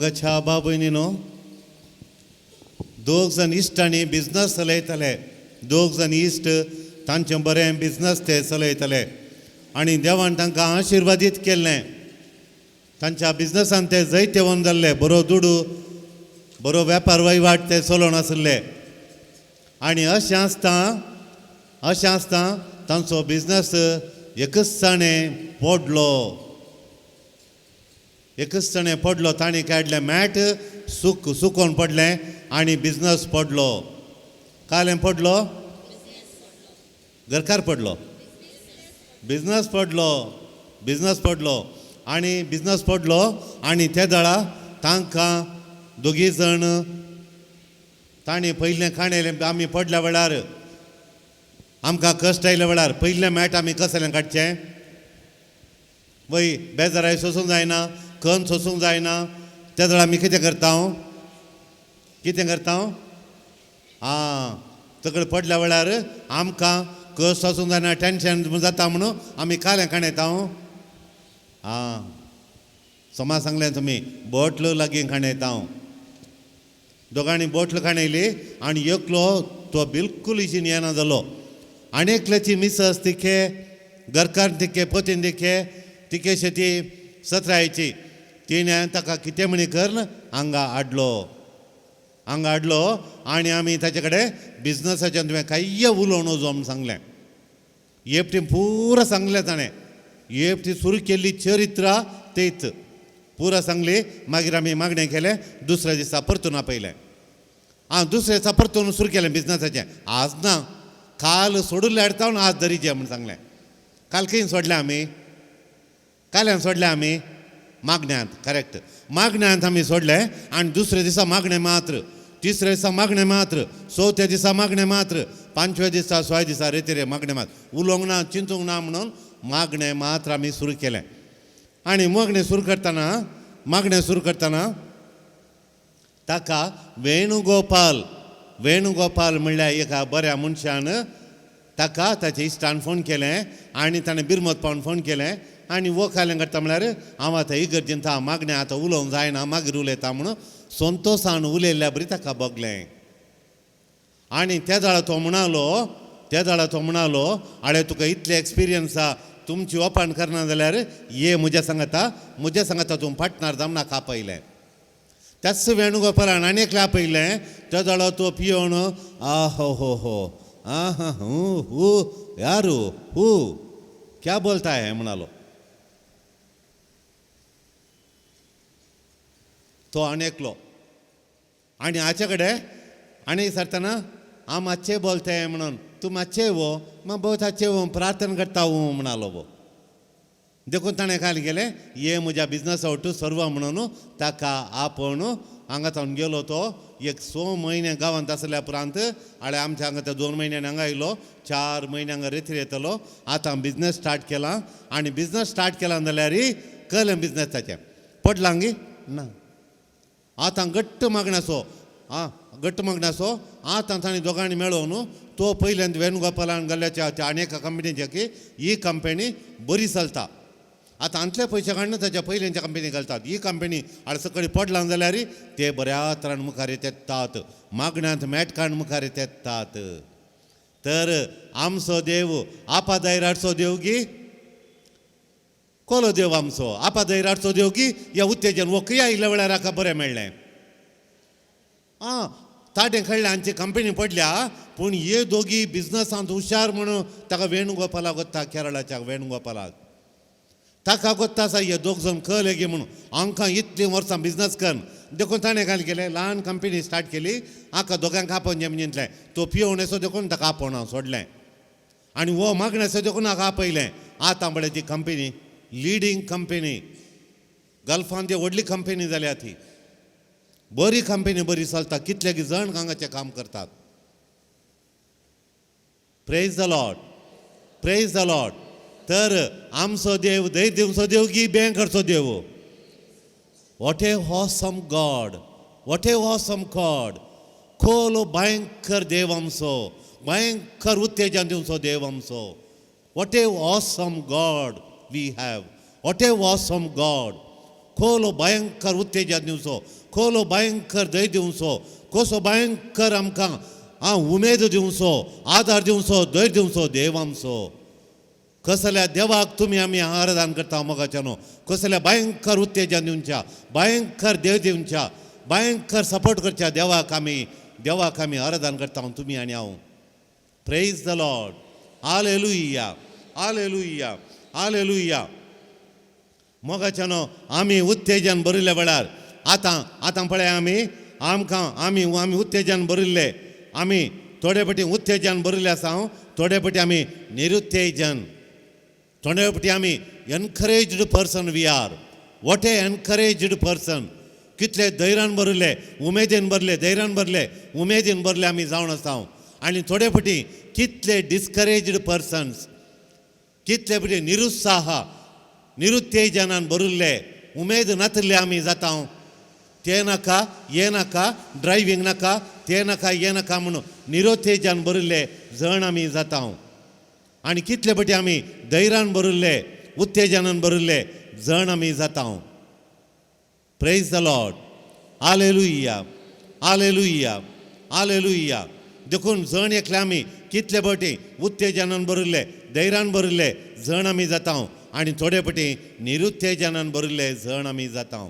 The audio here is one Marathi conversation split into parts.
मोगाच्या बाबयनीनो दोग जण इश्टांनी बिझनस चलयतले दोग जण इश्ट तांचें बरें बिझनस ते चलयतले आनी देवान तांकां आशिर्वादीत केल्लें तांच्या बिझनसान ते जैते वन जाल्ले बरो दुडू बरो वेपार वहिवाट ते चलोवन आसले आनी अशें आसता तांचो बिझनस एकच ताणें पडलो ताणें काडलें मॅट सुकोवन पडलें आनी बिझनस पडलो कालें पडलो घरकार पडलो बिझनस पडलो आनी त्या दाळा तांकां दोगी जण ताणें पयलें खाणेलें आमी पडल्या वेळार आमकां कश्ट आयल्या वेळार पयलें मॅट आमी कसलें काडचें वय बेजाराय सोसूंक जायना खन सोसूंक जायना त्या दाळा आमी कितें करता तकड पडल्या वेळार आमकां कस सोसूंक जायना टेंशन जाता म्हणून आमी कालें खाणयता सोमा सांगलें तुमी बोटल लागीं खाणयता दोगांनी बोटल खाणयली आनी एकलो तो बिलकुल इशीन येना जालो आनी एकल्याची मिसस तिके घरकार तिके पतीन तिके शेती सत्रायची तिणें ताका कितें म्हणी कर हांगा हाडलो आनी आमी ताचे कडेन बिझनसाचें तुवें काय उलोवन वचो म्हूण सांगलें एपटी पुरो सांगलें ताणें एपटी सुरू केल्ली चरित्रा तेच पुरो सांगली मागीर आमी मागणें केलें दुसऱ्या दिसा परतून आपयलें दुसऱ्या दिसा परतून सुरू केलें बिझनसाचें आज ना काल सोडून हाडटा म्हूण आज धरीचें म्हूण सांगलें काल खंय सोडलें आमी काल्यान सोडलें आमी मागण्यांत करेक्ट मागण्यांत आमी सोडलें आनी दुसऱ्या दिसा मागणें मात्र तिसऱ्या दिसा मागणें मात्र चवथ्या दिसा मागणें मात्र पांचव्या दिसा 6 दिसा रेतीरे मागणें मात्र उलोवंक ना चिंतूंक ना म्हणून मागणें मात्र आमी सुरू केलें आनी मागणें सुरू करतना ताका वेणुगोपाल म्हणल्यार एका बऱ्या मनशान ताका ताच्या इश्टान फोन केलें आनी ताणें बिरमत पावन फोन केलें आनी वो कालें करता म्हळ्यार हांव आतां इगर्जेंत मागणें आतां उलोवंक जायना मागीर उलयता म्हणून संतोशान उलयल्ल्या बरी ताका बगलें आनी त्या दाळा तो म्हणलो आळे तुका इतलें एक्सपिरियन्स आहा तुमची ओपन करना जाल्यार ये म्हज्या सांगाता तूं पार्टनर जावन नाका आपयलें त्याच वेणुगोपालान आनी एकल्या आपयलें त्या दाळो तो पियोन यारू क्या बोलता है म्हणालो तो आनी एकलो आनी हाचे कडेन आनी सरतना हांव मातशें बोलतें म्हणून तूं मातशें वो मैं बहुत अच्छे वो प्रार्थना करता हूँ म्हणालो वो देखून ताणें काय केलें ये म्हज्या बिझनस आवट सर्व म्हणून ताका आपूण हांगा थावन गेलो तो एक 6 म्हयने गांवांत आसल्या उपरांत आळे आमच्या हांगा 2 म्हयन्यान हांगा आयलो 4 म्हयने हांगा रेतीर येतलो आतां बिझनस स्टार्ट केला आनी बिझनस स्टार्ट केला जाल्यार कळ्ळें बिझनस ताचें पडलां गी ना आतां घट्ट मागण्याचो आतां ताणीं दोगांनी मेळोवन तो पयल्यांत वेणुगोपालान गेल्ल्याच्या त्या आनी एका कंपनीच्या की ही कंपनी बरी चलता आतां आमचे पयशे काडून ताच्या पयल्यांच्या कंपनी घालतात ही कंपनी आड सकळी पडलां जाल्यार ते बऱ्या तरान मुखार येतात मागण्यांत मॅट काडून मुखार येतात तर आमचो देव आपादायराचो देव गी कोलो देव आमचो आपादायराचो देव गी ह्या उत्तेजन वखय आयिल्ल्या वेळार हाका बरें मेळ्ळें ताटें कळ्ळें आमची कंपनी पडल्या पूण हे दोगी बिझनसांत हुशार म्हणून ताका वेणुगोपालाक वता केरळाच्या वेणुगोपालाक ताका कोत्ता आसा हे दोग जाण कळले गे म्हणून हांकां इतलीं वर्सां बिझनस कर देखून ताणें काय केलें ल्हान कंपनी स्टार्ट केली हाका दोगांक आपोवन जमनींतलें तो पियोन असो देखून ताका आपोवन हांव सोडलें आनी हो मागणेचो देखून हाका आपयलें आतां बरें ती कंपनी लिडींग कंपनी गल्फांत ती व्हडली कंपनी जाल्या ती बरी कंपनी बरी चलता कितले जण हांगाचें काम करतात प्रेज द लॉर्ड तर आमचो देव दय दिवचो देव की बँकरचो देव वॉट ए ऑसम गॉड खोल भयंकर देव आमचो भयंकर उत्तेजन दिवचो देव आमचो what a awesome god we have what a awesome god खोलो भयंकर उत्तेजन दिवचो, खोलो भयंकर धैर्य दिवचो, कसो भयंकर आमकां उमेद दिवचो, आदार दिवचो, धैर्य दिवचो देव आमचो. कसल्या देवाक तुमी आमी आराधन करता मोगाच्यानो, कसल्या भयंकर उत्तेजन दिवच्या, भयंकर देव दिवच्या, भयंकर सपोर्ट करच्या देवाक आमी आराधन करता तुमी आनी हांव. Praise the Lord. Hallelujah, hallelujah, hallelujah. मोगाच्यानो आमी उत्तेजन बरयल्या वेळार आतां पळय आमी उत्तेजन बरयल्ले, आमी थोडे फाटी उत्तेजन बरयल्ले आसा, थोडे फाटी आमी निरुत्तेजन, थोडे फाटी आमी encouraged person we are. What a encouraged person. कितले धैर्यान बरयले, उमेदीन बरले, धैर्यान बरले, उमेदीन बरले आमी जावन आसा. आनी थोडे फाटी कितले डिस्करेज्ड पर्सन्स, कितले फाटी निरुत्साह, निरुत्तेजनान बरयल्ले, उमेद नातले आमी जाता. ते नाका हे नाका, ड्रायव्हिंग नाका, ते नाका हे नाका म्हणून निरुत्तेजन बरयल्ले जण आमी जाता. आनी कितले फाटी आमी धैर्यान बरयल्ले, उत्तेजनान बरयल्ले जण आमी जाता. Praise the Lord. Hallelujah, hallelujah, hallelujah. देखून जण एकले आमी कितले फाटी उत्तेजनान बरयल्ले, धैर्यान बरयल्ले जण आमी जाता. आनी थोडे फाटी निरुत्तेजनान बरयल्ले जण आमी जाता.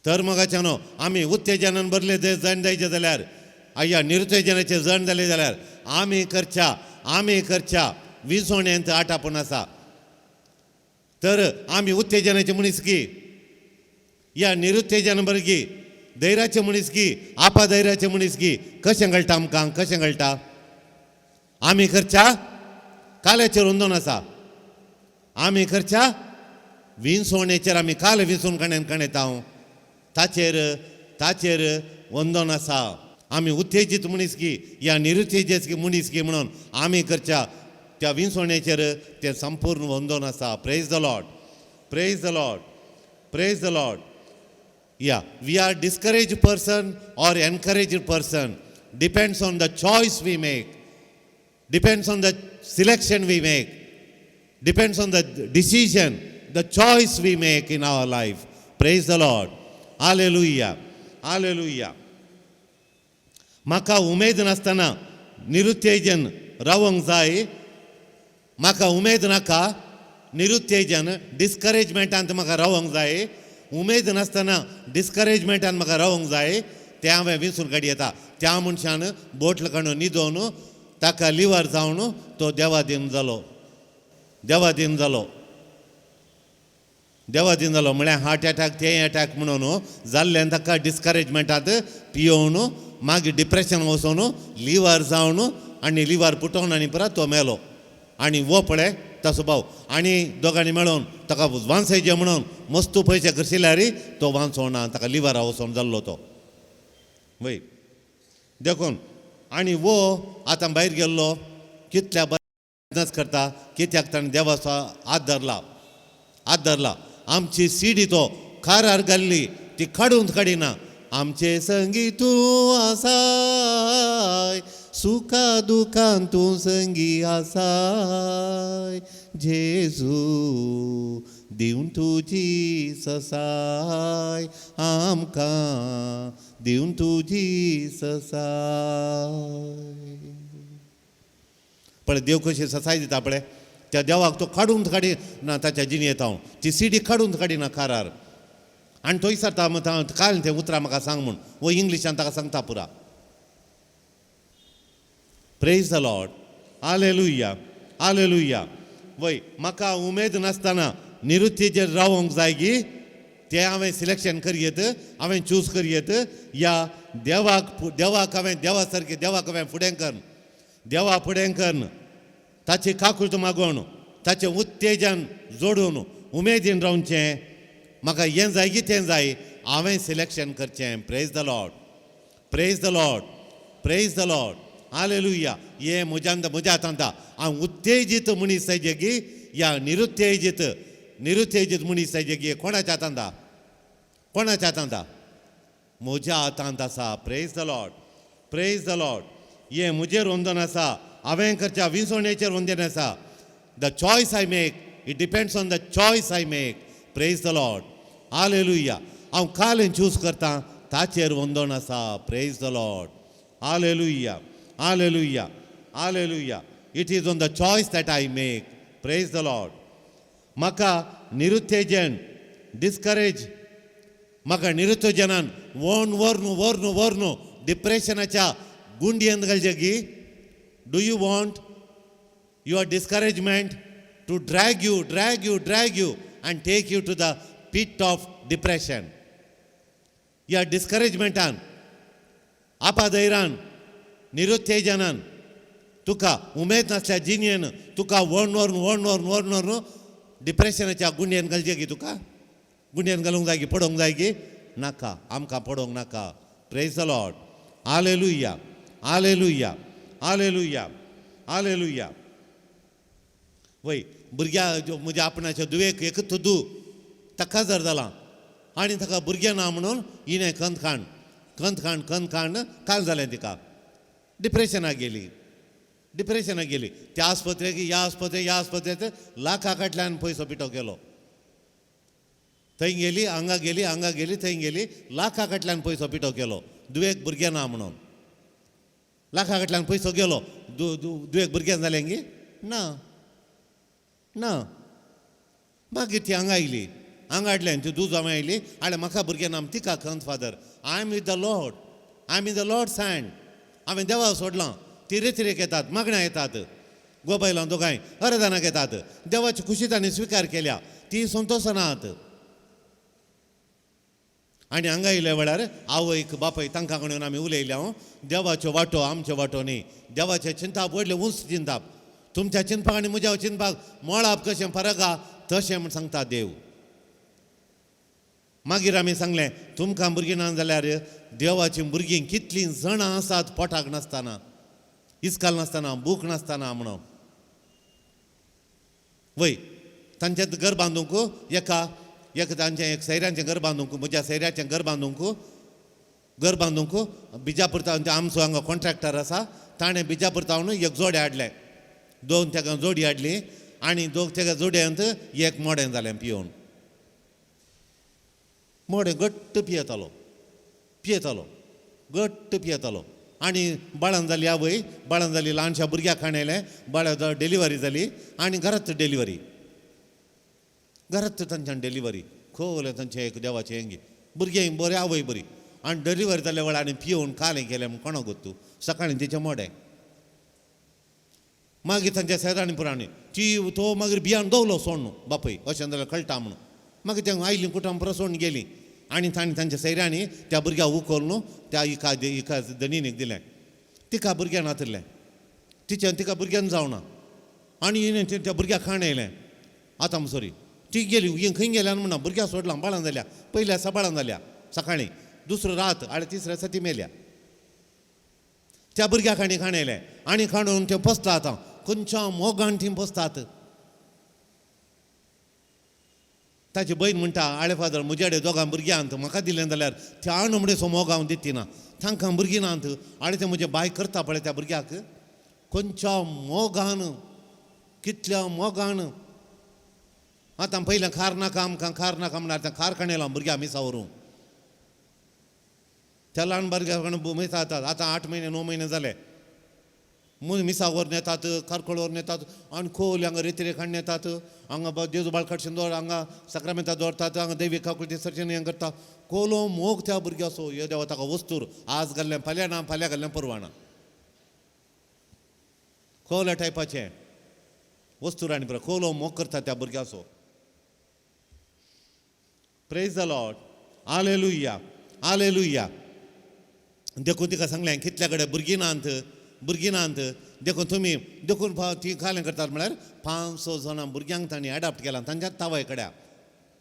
तर मोगाच्यानो आमी उत्तेजनान बरले जण जायचे जाल्यार या निरुत्तेजनाचे जण जाले जाल्यार आमी करच्या विसवण्यांत आटापून आसा. तर आमी उत्तेजनाचे मनीसकी, या निरुत्तेजन बरगी, धैर्याचे मनीसकी, आपाधैर्याचे मनीसकी कशें कळटा आमकां, कशें कळटा. आमी करच्या काल्याचेर हुंदोन आसा, आमी करच्या विसवणेचेर आमी काल विसवून कणयता ताचेर वंदन आसा. आमी उत्तेजीत मनीसकी या निरुत्तेजीत मनीसकी म्हणून आमी करच्या त्या विसवणेचेर ते संपूर्ण वंदन आसा. Praise the Lord, praise the Lord, praise the Lord. Yeah, we are discouraged person or encouraged person. Depends on the choice we make. Depends on the selection we make. Depends on the decision, the choice we make in our life. Praise the Lord. Hallelujah. Hallelujah. म्हाका उमेद नासतना निरुत्तेजन रावंक जाय. म्हाका उमेद नाका निरुत्तेजन, डिस्करेजमेंटांत म्हाका रावंक जाय. उमेद नासतना डिस्करेजमेंटान म्हाका रावंक जाय. ते हांवें विसरून काडी येता. त्या मनशान बोटल काडून न्हिदोवन ताका लिवर जावन तो देवादीन जालो. देवादीन जालो म्हळ्यार हार्ट एटॅक ते एटॅक म्हणून जाल्ल्यान ताका डिस्करेजमेंटांत पियोवन मागीर डिप्रेशन वचून लिवर जावन आनी लिवर पुटोवन आनी परत तो मेलो. आनी वो पळय ताचो भाव आनी दोगांनी मेळोन ताका वांसयचे म्हणून मस्तू पयशे करशिल्ल्यार तो वांसोना, ताका लिवरा वचोन जाल्लो तो. वय देखून आनी वो आतां भायर गेल्लो कितल्या बिजनस करता, कित्याक ताणें देवाचो हात धरला. आमची सीडी तो खारार घाल्ली, ती काडून काडिना. आमचे संगी तूं आसाय, सुखा दुखान तूं संगी आसाय. जेजू दिवन तुजी ससाय, आमकां दिवन तुजी ससाय. पळय देव कशी ससाय दिता पळय. त्या देवाक तो काडून काडिना ताच्या जिणेंत हांव. ती सीडी काडून काडिना खारार. आनी तो विचारता काल तें उतरां म्हाका सांग म्हूण. वो इंग्लिशान ताका सांगता पुरा. Praise the Lord. Hallelujah, hallelujah. वय म्हाका उमेद नासतना निरुत्तेजेर रावंक जाय गी. तें हांवें सिलेक्शन करयत, हांवें चूज करयत. या देवाक हांवें देवा सारकें देवाक हांवें फुडें करन, देवा फुडें करन. ताची काकूळट मागोवन, ताचें उत्तेजन जोडून उमेदीन रावचें. म्हाका हें जाय गी तें जाय, हांवें सिलेक्शन करचें. Praise the Lord, praise the Lord, praise the Lord. Hallelujah. हे म्हज्या हातांत. हांव उत्तेजीत मनीस जायचे गी या निरुत्तेजीत मनीस जायचे गी कोणाच्या हातांत? कोणाच्या हातांत? म्हज्या हातांत आसा. Praise the Lord, praise the Lord. हे म्हजेर वंदन आसा. हांवें करच्या विसवणेचेर वंदन आसा. The choice I make, it depends on the choice I make. Praise the Lord. Hallelujah. हांव कालें चूज करता ताचेर वंदन आसा. Praise the Lord. Hallelujah. Hallelujah. Hallelujah. It is on the choice that I make. Praise the Lord. म्हाका निरुत्तेजन, डिस्करेज, म्हाका निरुत्तेजनान व्हरून डिप्रेशनाच्या गुंडयेंत घालचेकी. Do you want your discouragement to drag you and take you to the pit of depression. या डिस्करेजमेंटान, आपादैरान, निरुत्तेजनान तुका उमेद नासल्या जिणेन तुका व्हरून डिप्रेशनाच्या गुंडयेन घालचे की. तुका गुंडयेन घालूंक जाय की, पडोवंक जाय की नाका. आमकां पडोवंक नाका. Praise the Lord. Hallelujah. Hallelujah. Hallelujah. Hallelujah. वय भुरग्या म्हज्या आपणाच्या दुवेक एकच दू ताका जर जालां आनी ताका भुरगें ना म्हणून हिणें कंत खाण काल जालें. तिका डिप्रेशनाक गेली. त्या आस्पत्रेक ह्या आस्पत्रेक लाखाकडल्यान पयसो पिटो केलो. थंय गेली, हांगा गेली, थंय गेली, लाखाकडल्यान पयसो पिटो केलो. दुवेक भुरगें ना म्हणून लाखाकडल्यान पयसो गेलो. दुवेक भुरगें जालें गी ना. मागीर ती हांगा आयली, हांगा हाडल्यान ती जावं आयली आनी म्हाका भुरगें नाम तिका कंत father. I am with the Lord. I am in the Lord's hand. हांवें देवा सोडलां. ती रेतीरेक येतात, मागण्या येतात, गोबायलां दोगांय अरदानाक येतात. देवाची खुशी तांणी स्विकार केल्या. ती संतोशनात. आनी हांगा येयल्या वेळार आवयक बापय तांकां कडून आमी उलयल्या. देवाच्यो वाटो आमच्यो वाटो न्ही. देवाचे चिंताप व्हडले उंच चिंताप. तुमच्या चिंतपाक आनी म्हज्या चिंतपाक मोळाप कशें फरक आहा तशें म्हण सांगता देव. मागीर आमी सांगलें तुमकां भुरगीं ना जाल्यार देवाची भुरगीं कितलीं जाणां आसात पोटाक नासतना, इस्काल नासतना, भूक नासतना म्हणून. वय तांचें घर बांदूंक एक तांचें एक सैऱ्यांचें घर बांदूंक, म्हज्या सैऱ्याचें घर बांदूंक बिजापूर आमचो हांगा कॉन्ट्रॅक्टर आसा ताणें बिजापूर तावन एक जोडे हाडलें. 2 तेका जोडी हाडली आनी 2 तेका जोडयांत एक मोडें जालें पियोवन. मोडें घट्ट पियेतालो आनी बाळान जाली आवय, बाळान जाली ल्हानशा भुरग्याक हाणयलें. बाळा डिलिव्हरी जाली आनी घरांत डिलिव्हरी. तांच्यान डिलिव्हरी खोल तांचें एक देवाचें हेंगी. भुरगें बरें, आवय बरी. आनी डिलिव्हरी जाल्या वेळार आनी पियोवन कालें केलें म्हूण कोणाक गोत्तू. सकाळीं तिचें मोडें. मागीर तांच्या शेजाणी पुराणी तो मागीर भियान दवलो सोडून बापय अशें जाल्यार कळटा म्हणून. मागीर तें आयलीं कुटुंब सोडून गेलीं आनी ताणीं तांच्या सैऱ्यांनी त्या भुरग्याक उखलून त्या एका धनीक दिलें. तिका भुरग्यान नातरलें. तिका भुरग्यान जावना आनी हिणें त्या भुरग्याक खाणयलें. आतां सॉरी ती गेली खंय गेल्यान म्हणना भुरग्याक सोडलां. बाळान जाल्या पयल्या सांबाळान जाल्या सकाळीं, दुसरो रात आनी तिसऱ्या सती मेल्या. त्या भुरग्याक आनी खाणयलें आनी खाणून तें पसता. आतां खंयच्या मोगान थीं पसतात. ताची बहीण म्हणटा आळे फादर म्हजेडे दोगां भुरग्यांत म्हाका दिलें जाल्यार त्या आणमडेचो मोग हांव दितना तांकां भुरगीं नात. आनी तें म्हजे बाय करता पळय त्या भुरग्याक खंयच्या मोगान, कितल्या मोगान. आतां पयलें खार नाका म्हणल्यार आतां खार खाणयलां भुरग्यां मिसा व्हरूंक. त्या ल्हान भुरग्यां मिसा येतात. आतां 8 म्हयने 9 म्हयने जाले. मिसा व्हरून येतात, कारकळ व्हरून येतात आनी खोल हांगा रेतीरेक हाडून येतात. हांगा जेजू बाळकाडशें दवर, हांगा सक्रामेंतां दवरतात, हांगा दैवीक काकुळटी सर्चेन हें करता. कोलो मोग त्या भुरग्याचो. हे देवा ताका वस्तूर आज घाल्लें फाल्यां ना, फाल्यां घाल्लें परवां ना. खोल्या टायपाचें वस्तूर आनी बरें खोलो मोग करता त्या भुरग्याचो. Praise the Lord. Hallelujah. Hallelujah. देखून तिका सांगलें कितल्या कडेन भुरगीं नात देखून तुमी देखून ती खालें करतात म्हळ्यार 500 जाणां भुरग्यांक तांणी एडाप्ट केलां तांच्याच तावय कडेन.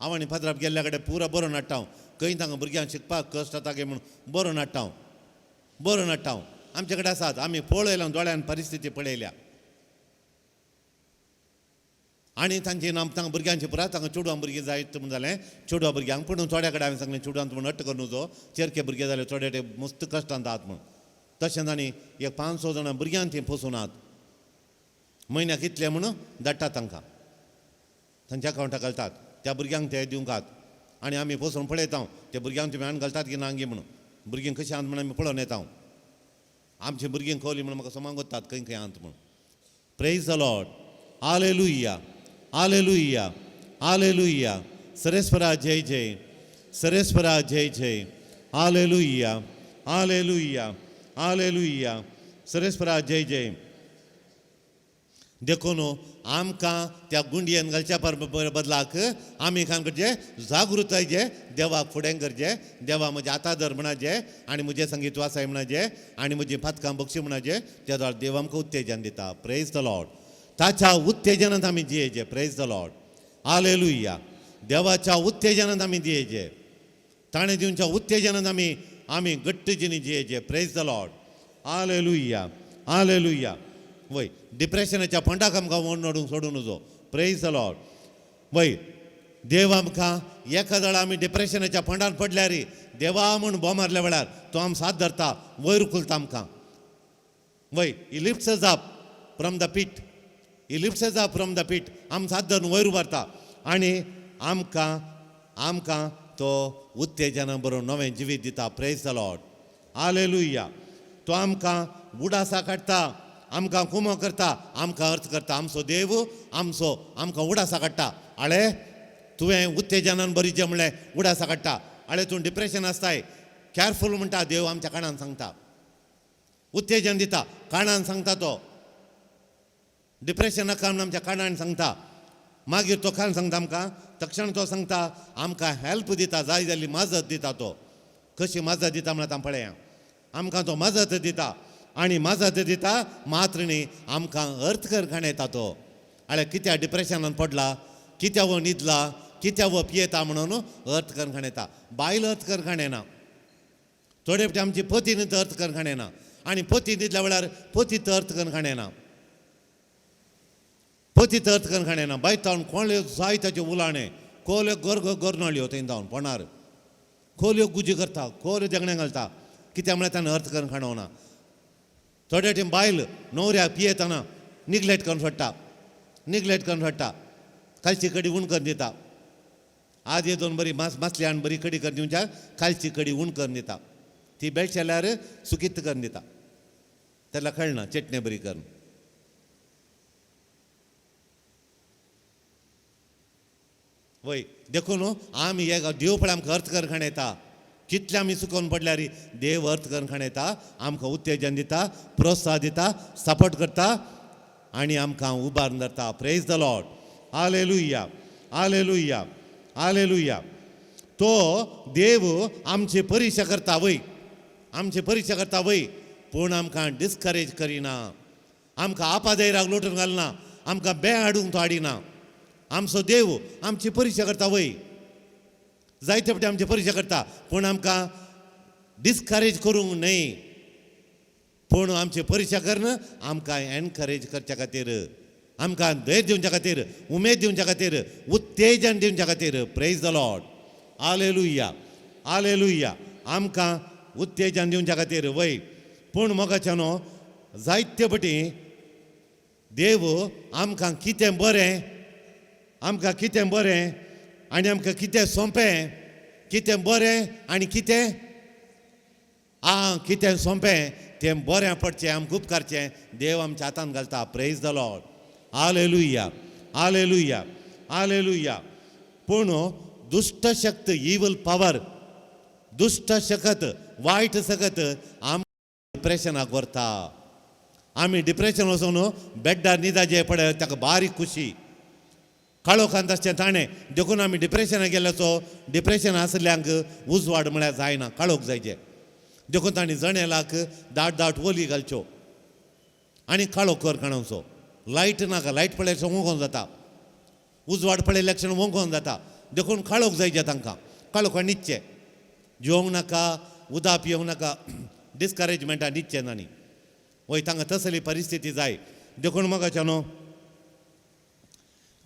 हांव आनी फादराप गेल्ल्या कडेन पुरो बरो नाडटा. खंय तांकां भुरग्यांक शिकपाक कश्ट जाता गे म्हूण बरो नाडटा. आमचे कडेन आसात. आमी पळयलां दोळ्यान परिस्थिती पळयल्या. आनी तांची नाम तांकां भुरग्यांची पुराय तांकां चेडवां भुरगीं जाय म्हूण जालें चेडवां भुरग्यांक. पूण थोड्या कडेन हांवें सांगलें चेडवांत म्हूण हट्ट करूं नजो. चेरके भुरगे जाले थोडे ते मस्त कश्टांत आहात म्हूण. तशें तांणी एक 500 जाणां भुरग्यांक तीं पोसूनात. म्हयन्याक इतलें म्हूण धाडटात तांकां तांच्या अकावंटाक घालतात. त्या भुरग्यांक ते दिवंकात आनी आमी बसून पळयता त्या भुरग्यांक तुमी आण घालतात की ना गे म्हणून भुरगीं कशीं आहात म्हणून आमी पळोवन येता आमची भुरगीं खवली म्हणून म्हाका सोमांगोतात खंय खंय आहात म्हणून praise the Lord hallelujah hallelujah hallelujah सरेस्परा जय जय सरेस्परा जय जय हालेलुया हालेलुया हालेलुया सरेस्परा जय जय देखून आमकां त्या गुंडयेन घालच्या बदलाक आमी काय करचे जागृताय जे देवाक फुडें करचे देवा म्हजे आतां धर म्हणचे आनी म्हजे संगीत वासाय म्हणचे आनी म्हजी फातकां बक्षी म्हणचे त्या द्वारा देव आमकां उत्तेजन दिता प्रेज द लॉर्ड ताच्या उत्तेजनांत आमी जियेचे प्रेज द लॉर्ड हालेलुया देवाच्या उत्तेजनांत आमी जियेचे ताणें दिवच्या उत्तेजनांत आमी घट्टजिणी जियेचे praise the Lord hallelujah hallelujah वय डिप्रेशनाच्या फंडाक आमकां ओडूंक सोडूं नजो प्रेज द लॉर्ड वय देव आमकां एका वेळा आमी डिप्रेशनाच्या फंडान पडल्यार देवा म्हूण बोमारल्या वेळार तो आम साथ धरता वयर उखलता आमकां वय he lifts us up from the pit he lifts us up from the pit आम साथ धरून वयर उबारता आनी आमकां तो उत्तेजना बरोवन नवें जिवीत दिता प्रेज द लॉर्ड हालेलुया तो आमकां उडासा काडटा आमकां कुमो करता आमकां अर्थ करता आमचो देव आमकां उडासा काडटा आळे तुवें उत्तेजनान बरीचें म्हणलें उडासा काडटा आळे तूं डिप्रेशन आसताय कॅरफूल म्हणटा देव आमच्या कानान सांगता उत्तेजन दिता कानान सांगता तो डिप्रेशन नाका म्हणून आमच्या कानान सांगता मागीर तो कान सांगता आमकां तक्षण तो सांगता आमकां हेल्प दिता जाय जाल्ली मजत दिता तो कशी मजत दिता म्हणून आतां पळया आमकां तो मजत दिता आनी मजत दिता मात्र न्ही आमकां अर्थ करखाण येता तो आल्या कित्या डिप्रेशनान पडला कित्या वो न्हिदला कित्या वो पियेता म्हणून अर्थ करखाण येता बायल अर्थ करखाण येना थोडे फावटी आमची पती न्ही अर्थ करखाण येना आनी पती न्हिदल्या वेळार पतीत अर्थ करखाण येना पतीत अर्थ करखाण येना बाय तावन कोणले जाय ताचे उलाणे कोल्यो गोरनाळ्यो थंय जावन पोणार खोल्यो गुजी करता खोल्यो जगण्याक घालता कित्या म्हळ्यार ताणें अर्थ करखाण होना थोडे टायम बायल न्हवऱ्याक पियेतना निग्लेक्ट करून सोडटा खालची कडी उण करून दिता आज हे दोन बरी मासली आनी बरी कडी करून दिवच्या खालची कडी उण करून दिता ती बेळशेल्यार सुकित करून दिता त्याला कळना चटणी बरी करून वय देखून आमी हे देव पळय आमकां अर्थ करखाण येता कितले आमी सुकोवन पडल्यार देव अर्थ करखाण येता आमकां उत्तेजन दिता प्रोत्साहन दिता सपोर्ट करता आनी आमकां उबारून धरता praise the Lord hallelujah hallelujah hallelujah तो देव आमची परिक्षा करता वय आमची परिक्षा करता वय पूण आमकां डिस्करेज करिना आमकां आपादयराक लोटून घालना आमकां बे हाडूंक तो हाडिना आमचो देव आमची परिक्षा करता वय जायते फावटी आमची परिक्षा करता पूण आमकां डिस्करेज करूंक न्हय पूण आमची परिक्षा करन आमकां एनकरेज करच्या खातीर आमकां धैर्य दिवच्या खातीर उमेद दिवच्या खातीर उत्तेजन दिवच्या खातीर praise the Lord hallelujah hallelujah आमकां उत्तेजन दिवच्या खातीर वय पूण मोगाच्यानो जायते फावटी देव आमकां कितें बरें आनी आमकां कितें सोंपें कितें बरें आनी कितें सोंपें तें बरें पडचें आमकां उपकारचें देव आमच्या हातान घालता praise the Lord hallelujah hallelujah hallelujah पूण दुष्ट शक्त इवल पावर दुष्ट शकत वायट सकत आम डिप्रेशनाक व्हरता आमी डिप्रेशन वचून बेड्डार न्हिदाचे पळय ताका बारीक खुशी काळोखांत आसचें ताणें देखून आमी डिप्रेशनाक गेल्याचो डिप्रेशन आसल्यांक उजवाड म्हळ्यार जायना काळोख जायचे देखून ताणें जणेलाक दाट ओली घालच्यो आनी काळोख करखाणोचो लायट नाका लायट पळयल्यार वोंकोन जाता उजवाड पळयल्या क्षण वोंकोन जाता देखून काळोख जायचे तांकां काळोखान न्हिदचें जेवंक नाका उदक पियोंक नाका डिस्करेजमेंटान न्हिदचें तांणी वय तांकां तसली परिस्थिती जाय देखून मोगाच्या न्हू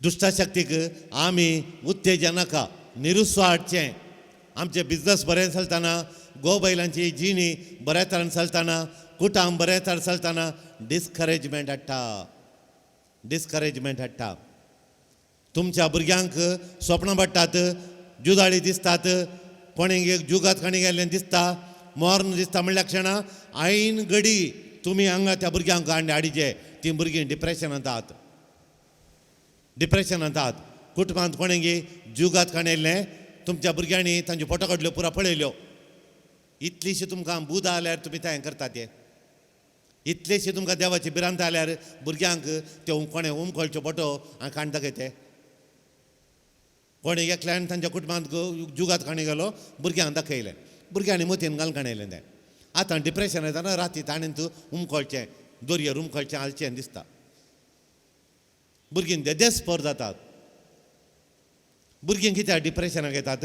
दुश्टशक्तीक आमी उत्तेजन नाका निरुत्साह हाडचें आमचें बिजनस बरें चलतना गो बैलांची जिणी बऱ्या तरेन चलतना कुटाम बऱ्या तरेन चलतना डिस्करेजमेंट हाडटा तुमच्या भुरग्यांक स्वप्नां पडटात, जुदाळी दिसतात, कोणेक एक जुगात खाणी गेल्लें दिसता, मोर्न दिसता म्हणल्या क्षणां आईन घडी तुमी हांगा त्या भुरग्यांक हाडिचे, ती भुरगीं डिप्रेशनांत आहात. डिप्रेशनांत आहात. कुटुंबांत कोणेक जुगात खाणयल्लें, तुमच्या भुरग्यांनी तांच्यो फोटो काडल्यो पुरो पळयल्यो. इतलीशी तुमकां बुध आल्यार तुमी तें करतात ते. इतलेशी तुमकां देवाची भिरांत आल्यार भुरग्यांक ते कोणें उमखोलच्यो फोटो आनी काण दाखयते. कोणें एकल्यान तांच्या कुटुंबांत जुगात खाणी गेलो, भुरग्यांक दाखयलें, भुरग्यांनी मतीन घालून काणयलें तें. आतां डिप्रेशन येता राती ताणें तूं उमखोलचें, दर्यार उमखोलचें आलचें दिसता. भुरगीं देदेस्पर जातात. भुरगीं कित्याक डिप्रेशनाक येतात?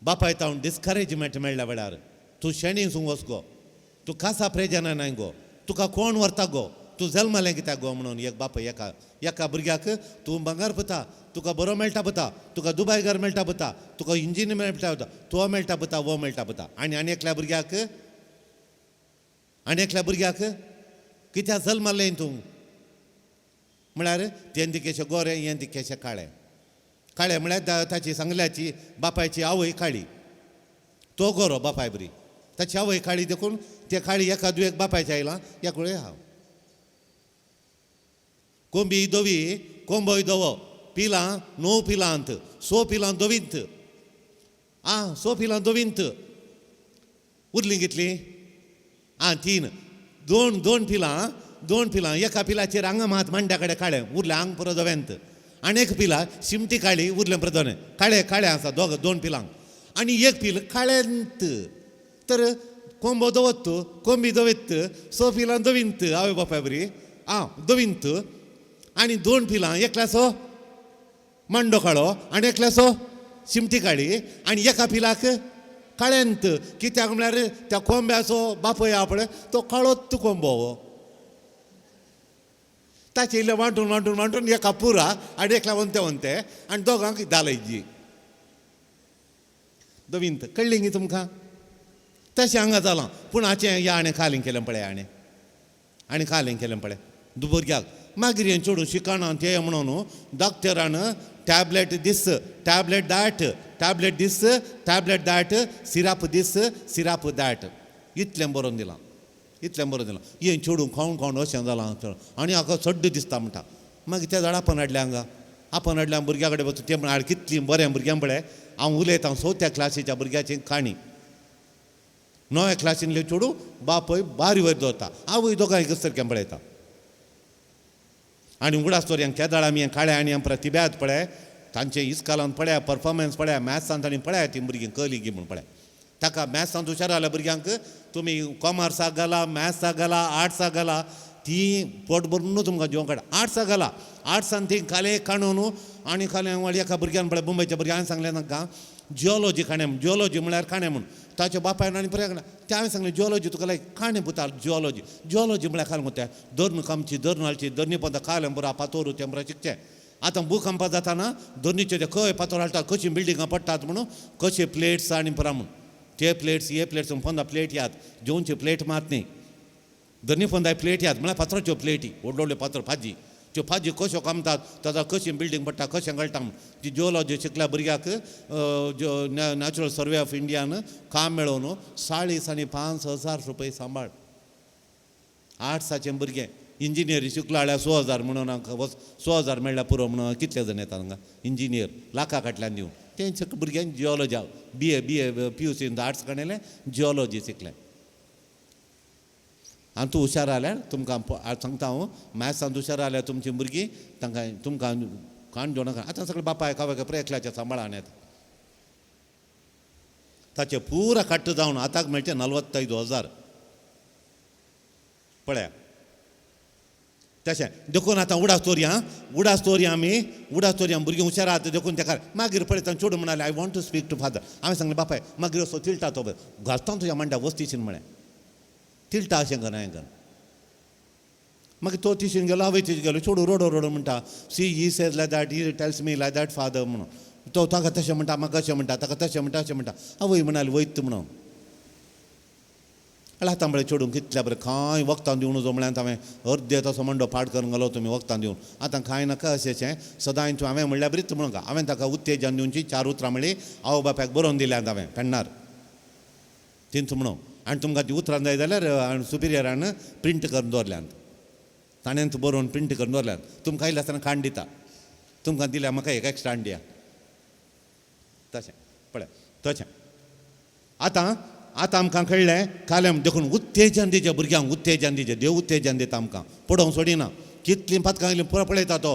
बापाय तावन डिस्करेजमेंट मेळ्ळ्या वेळार तूं शेणी सूं वच गो, तूं खासा प्रेजना नाय गो, तुका कोण व्हरता गो, तूं जल्मलें कित्याक गो म्हणून एक बापाय एका भुरग्याक तूं भांगार पता, तुका बरो मेळटा पता, तुका दुबाय घर मेळटा पता, तुका इंजिन मेळटा पता, तो मेळटा पता, वो मेळटा पता. आनी एकल्या भुरग्याक कित्याक जल्मलें तूं म्हळ्यार तें दिकेशें गोरें, हें दिकेशें काळें. काळें म्हळ्यार ताची सांगल्याची बापायची आवय काळी, तो गोरो बापाय बरी, ताची आवय काळी देखून ते काळी एका दुयेक बापायच्या आयलां एक वेळ हांव. कोंबी दोवी कोंबोय दोवो, पिलां 9 पिलांत, 100 पिलां दोवींत, 100 पिलां दोवींत, उरलीं कितलीं? 3, 2 पिलां एका पिलाचेर हांगा मात मांड्या कडेन काळें उरलें, आंग पुरो दोव्यांत. आनी एक पिला शिमटी काळी उरलें प्रदोणें, काळें आसा 2 पिलांक. आनी एक पिल काळेंत. तर कोंबो दोवत, कोंबी दोवेत, 100 पिलां दोवींत, आवय बापाय बरी दोवींत. आनी 2 पिलां एकल्याचो मांडो काळो आनी एकल्याचो शिमटी काळी, आनी एका पिलाक काळेंत. कित्याक म्हळ्यार त्या कोंब्याचो बापय आहा पळय तो काळोत कोंबो. ताचे इल्लें वांटून एका पुरा आनी एकल्या वंते आनी दोगांक दालयजी दोवींत. कळ्ळी न्ही तुमकां? तशें हांगा जालां. पूण हाचें ह्या आणी खालें केलें पळय, आणी खालें केलें पळय भुरग्याक. मागीर हें चेडूं शिकना तें म्हणून डॉक्टरान टॅबलेट दीस, टॅबलेट दाट, टॅबलेट दीस, टॅबलेट दाट, सिराप दीस, सिराप दाट, इतलें बरोवन दिलां. हें चेडूं खावन अशें जालां. आनी हाका सड्ड दिसता म्हणटा. मागीर त्या झाड आपण हाडल्या भुरग्या कडेन वचून तें म्हण कितलीं बरें भुरग्यां पळय. हांव उलयतां 4थ्या क्लासीच्या भुरग्याची काणी. 9व्या क्लासींतले चेडूं बापय बारी वयर दवरता, आवय दोगांय सारकें पळयता. आनी उगडास्तोर त्या दाळा आमी काळ्या आनी प्रतिभ्यात पळय, तांचे इस्कालांत पळया, परफॉर्मन्स पळया, मॅथ्सांत तांणी पळया ती भुरगीं कली गी म्हूण पळय. ताका मॅथ्सांत हुशार जाल्या भुरग्यांक तुमी कॉमर्साक घाला, मॅथ्साक घाला, आर्ट्साक घाला, ती पोट भरून तुमकां जेवण काडा. आर्ट्साक घाला, आर्ट्सान ती खाले काणून आनी खाले एका भुरग्यान पळय मुंबयच्या भुरग्यान सांगलें तांकां जिओलॉजी खाणें, जिओलॉजी म्हळ्यार खाणें म्हूण. ताच्या बापायन आनी बरें ते हांवें सांगलें जिओलॉजी तुका लायक खाणें पुता जिओलॉजी म्हळ्यार खाल तें धर्न कामची धर्न हालची धर्नी पंता खालें बरो पातोर तें बरें शिकचें. आतां भूकंप जाताना धर्नीचे ते खंय पातोर हाडटात, कशीं बिल्डिंगां पडटात म्हणून, कशे प्लेट्स आनी पुरा म्हूण. ते प्लेट्स हे प्लेट्स पंदा प्लेट यात, जेवणची प्लेट मात न्ही, धर्नी पंदाय प्लेट यात म्हळ्यार पात्राच्यो प्लेटी व्हडले व्हडले पात्र भाजी, त्यो भाजी कश्यो कामतात, ताका कशी बिल्डींग पडटा, कशें गळटा म्हूण. ती जिओलॉजी शिकल्या भुरग्याक नॅचरल सर्वे ऑफ इंडियान काम मेळोवन 45,000 रुपये सांबाळ. आर्ट्साचें भुरगें इंजिनियरी शिकलो जाल्यार 100,000 म्हणून 100,000 मेळ्ळ्या पुरो म्हणून कितले जण येतात हांगा इंजिनियर लाखा फाटल्यान दिवन. तेंच्या भुरग्यांक जिओलॉजी BA PUC आर्ट्स काडलें, जिओलॉजी शिकलें. आनी तूं हुशार जाल्यार तुमकां सांगता हांव, मॅथ्सांत हुशार जाल्यार तुमचीं भुरगीं तुमकां काण जेवणां आतां सगळें बापाय कावाय पुरो एकल्याच्या सांबाळान येता. ताचे पुरा कट्ट जावन आतां मेळचे 45,000 पळया. तशें देखून आतां उडास्तोरी आमी भुरगीं हुशार आहात देखून तेका मागीर पळयता चेडूं म्हणालें I want to speak to father. हांवें सांगलें बापाय मागीर असो तिळटा तो घालता तुज्या मांड्या वस्तीशीन म्हळें तिळटा अशें कर हांवें कर. मागीर तो तिशीन गेलो, आवय तिशी गेलो, चेडूं रोडो म्हणटा see he says like that, he tells me like that father म्हणून. तो ताका तशें म्हणटा, म्हाका अशें म्हणटा, ताका तशें म्हणटा, आवय म्हणाली वयत म्हणून. तांबळे चेडूंक कितल्या बरें खंय वखदां दिवन जो म्हळ्यार हांवें अर्दे तसो मंडो पाड करून घालो तुमी वखदां दिवन आतां कांय नाका अशें सदां हांवें म्हणल्यार बरीच म्हणून हांवें ताका उत्तेजन दिवची 4 उतरां म्हणली आवय बापायक बरोवन दिल्यात हांवें पेन्नार तिंच म्हणून आनी तुमकां ती उतरां जाय जाल्यार सुपिरियरान प्रिंट करून दवरल्यात ताणें बरोवन प्रिंट करून दवरल्यात तुमकां आयले आसतना खाण दिता तुमकां दिल्यार म्हाका एक एक्स्ट्रा दिया तशें पळय तशें आतां आमकां कळ्ळें कालें देखून उत्तेजन दिचें भुरग्यांक उत्तेजन दिचें देव उत्तेजन दिता आमकां पडोवंक सोडिना कितलीं पथकां येयलीं पळयता तो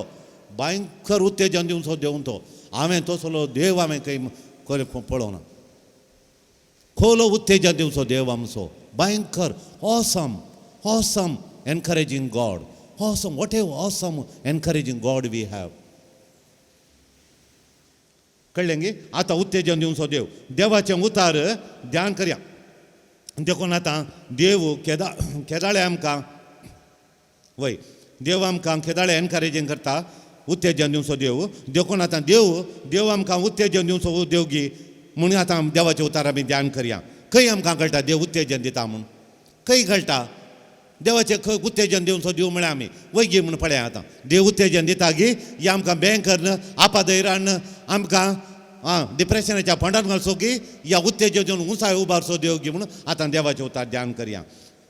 भयंकर उत्तेजन दिवन सो देंवन तो हांवें तसलो देव हांवें खंय पळोवना खोलो उत्तेजन दिवन सो देव आमचो भयंकर awesome awesome encouraging God awesome what a awesome encouraging God we have कळ्ळें गे आतां उत्तेजन दिवन सो देव देवाचें उतार ध्यान करया देखून आतां देव केदाळे आमकां वय देव आमकां केदाळे एनकरेजींग करता उत्तेजन दिवन सो देव देखून आतां देव आमकां उत्तेजन दिवन सो देव गी म्हणून आतां देवाचे उतार आमी ध्यान करया खंय आमकां कळटा देव उत्तेजन दिता म्हूण खंय कळटा देवाचें खंय उत्तेजन दिवन सो दिव म्हळ्यार आमी वय गी म्हूण पळया आतां देव उत्तेजन दिता गी ही आमकां बँकर आपादयरान आमकां डिप्रेशनाच्या फंडान घालचो गी ह्या उत्तेजन दिवन उंचाय उबारचो देव गी म्हणून आतां देवाचें उतार ध्यान करया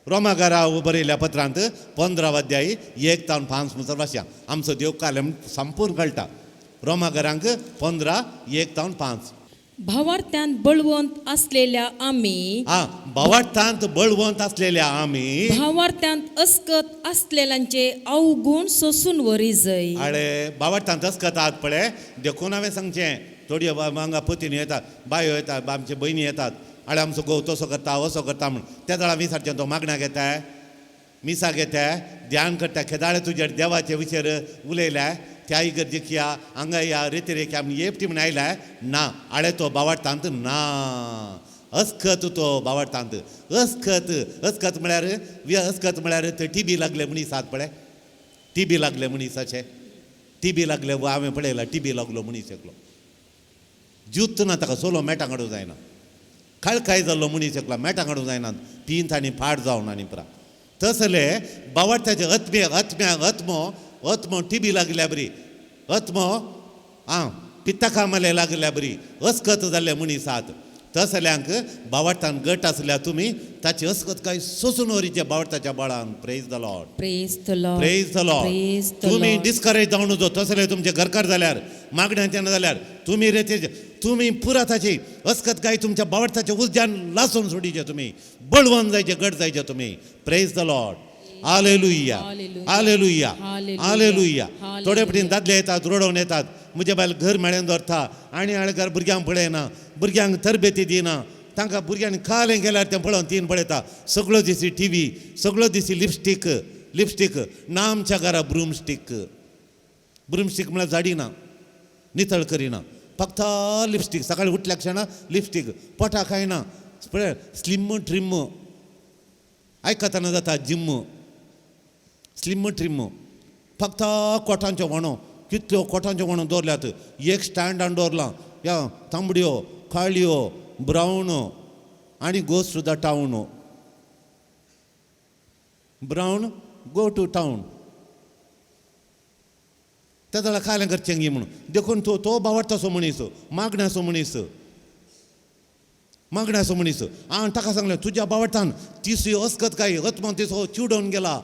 रोमाकारा बरयल्या पत्रांत 15 अध्याय 1 ते 5 म्हणसर वाचया आमचो देव कालें संपूर्ण कळटा रोमाकारांक 15 1 ते 5 भावार्थ्यांत बळवंत असलेल्या आम्ही भावार्थांत बळवंत असलेल्या आम्ही भावार्थ्यांत अस्कत असलेल्यांचे अवगुण सोसून वरी जाय अळे भावार्थांत अस्कत आहात पळय देखून हांवें सांगचें थोडी हांगा पतीनी येतात बायो येतात आमचे भयणी येतात आळे आमचो घोव तसो करता असो करता म्हूण त्या दाळा विसारचें तो मागण्या घेताय मिसा घेताय ध्यान करता केदाळे तुजे देवाचे विशयर उलयल्या त्या इगर्जेक या हांगा या रेती आमी येपटी म्हण आयल्या ना आळे तो भावार्थांत ना अस्कत तो भावार्थांत अस्कत म्हळ्यार अस्कत म्हळ्यार थंय टीबी लागले मनीस आहात पळय टीबी लागले मनीस अशें टीबी लागले हांवें पळयला टीबी लागलो मनीस एकलो ज्यूत ना ताका सोलो मेटां काडूंक जायना खळखाय जाल्लो मनीस एकलो मेटां काडूंक जायना पिंत आनी फाट जावन आनी पुरा तसले भावार्थाचे अत्मो टीबी लागल्या बरी अत्मो पित्ता माले लागल्या बरी अस्कत जाल्ले मनीस आहात तसल्यांक भावार्थान गट आसल्या तुमी ताची अस्कत काय सोसून व्हरीचे भावार्थाच्या बळान praise the Lord praise the Lord praise the Lord तुमी डिस्करेज जावन नजो तसले तुमचे घरकार जाल्यार मागण्यांचे ना जाल्यार तुमी रेतीचे तुमी पुरा ताची अस्कत काय तुमच्या भावार्थाच्या उज्यान लासून सोडीचे तुमी बळवंत जायचे गट जायचे तुमी praise the Lord hallelujah hallelujah hallelujah थोडे पटीन दादले येतात रोडोवन येतात म्हजे बायल घर मेळ्ळें दवरता आनी आळकार भुरग्यांक पळयना भुरग्यांक तरबेती दिना तांकां भुरग्यांनी खालें गेल्यार तें पळोवन तीन पळयता सगळो दिसी टीव्ही सगळो दिसी लिपस्टीक ना आमच्या घरा ब्रूमस्टीक म्हळ्यार झाडीना नितळ करिना फक्त लिपस्टीक सकाळी उठल्या क्षणा लिपस्टीक पोटा खायना पळय स्लिम ट्रिम आयकतना जाता जिम स्लिम ट्रिम फक्त कोटांचो वणो कितल्यो कोटांचो वणो दवरल्यात एक स्टँडान दवरलां या तांबड्यो काळ्यो ब्रावन आनी goes to the town brown go to town त्या जाल्यार खालें करचें गी म्हणून देखून तो भावार्थाचो मनीस मागण्याचो मनीस हांवें ताका सांगलें तुज्या भावार्थान तिसो अस्कत काय अत्मो तिसो चिवडोवन गेला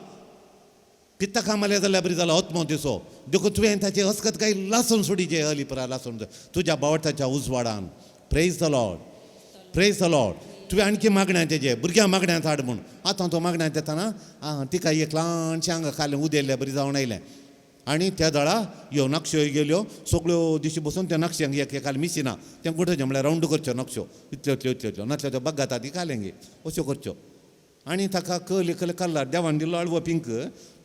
पित्ता कामाले जाल्यार बरी जालो अत्मो तिसो देखून तुवें ताची अस्कत काय लासून सोडीचे अलिपरा लासून तुज्या भावार्थाच्या उजवाडान प्रेज द लॉर्ड तुवें आणखी मागण्या तेजे भुरग्यांक मागण्यांत हाड म्हूण आतां तो मागण्यांत येताना तिका एक ल्हानशें हांगा खालें उदेल्लें बरी जावन आयलें आनी त्या दळा ह्यो नक्षो गेल्यो सगळ्यो दिशी बसून त्या नक्षांक एक एकाल मिसिना तें गुठोवचें म्हळ्यार रावंड करच्यो नक्षो इतल्यो नातल्यो त्यो बग्गाता ती खालें गे अश्यो करच्यो आनी ताका कल्ला देवान दिल्लो आळवो पिंक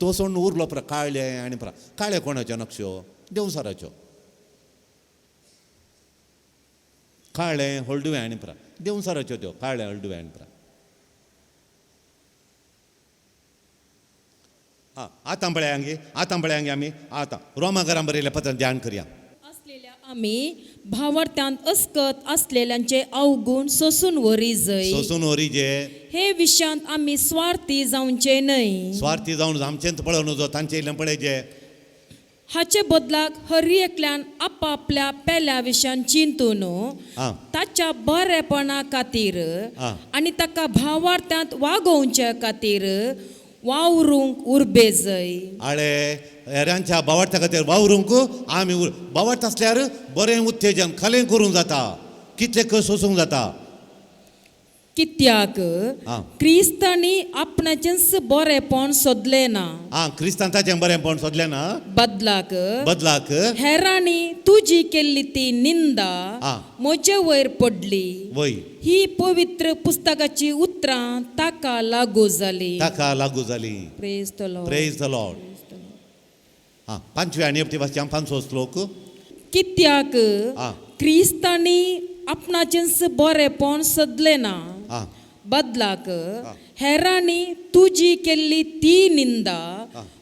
तो सोडून उरलो पुरा काळें आनी पुरा काळे कोणाच्यो नक्षो देवसाराच्यो काळें हळडुवें आनी पुरा देवसाराच्यो त्यो काळें हळडुवें आनी पुरा आतां पळयांगे आमी आतां रोमाकारां बरयल्या पत्रांत ध्यान करया आम्ही भावार्थ्यांत अस्कत असलेल्यांचे अवगुण सोसून वरी जय सोसून वरी जे हे विषयांत आम्ही स्वार्थी जावचे न्हय स्वार्थी जावन आमचेंत पळोवन जो तांचे इल्लें पळय हाचे बदलाक हर एकल्यान आपापल्या पेल्या विशयान चिंतून आं ताच्या बरेपणा खातीर आं. आनी ताका भावार्थ्यांत वागोवचे खातीर वावरूंक उर्बे जय आळे हेरांच्या भावार्था खातीर वावरूंक आमी भावार्थ आसल्यार बरें उत्तेजन खलें करूंक जाता कितलें सोसूंक जाता कित्याक आं. क्रिस्तांनी आपणाचेंच बरेपण सोदलें ना आं क्रिस्तांताचें बरेंपण सोदलें ना बदलाक हेरांनी तुजी केल्ली ती निंदा आं. म्हजे वयर पडली वय ही पवित्र पुस्तकाची उतरां ताका लागू जाली ताका लागू जाली praise the Lord praise the Lord हां 5वे आनी एपटी भाशेन 5वो श्लोक कित्याक आं. क्रिस्तांनी आपणाचेंच बरेपण सोदलें ना आं बदलाक हेरांनी तुजी केल्ली ती निंदा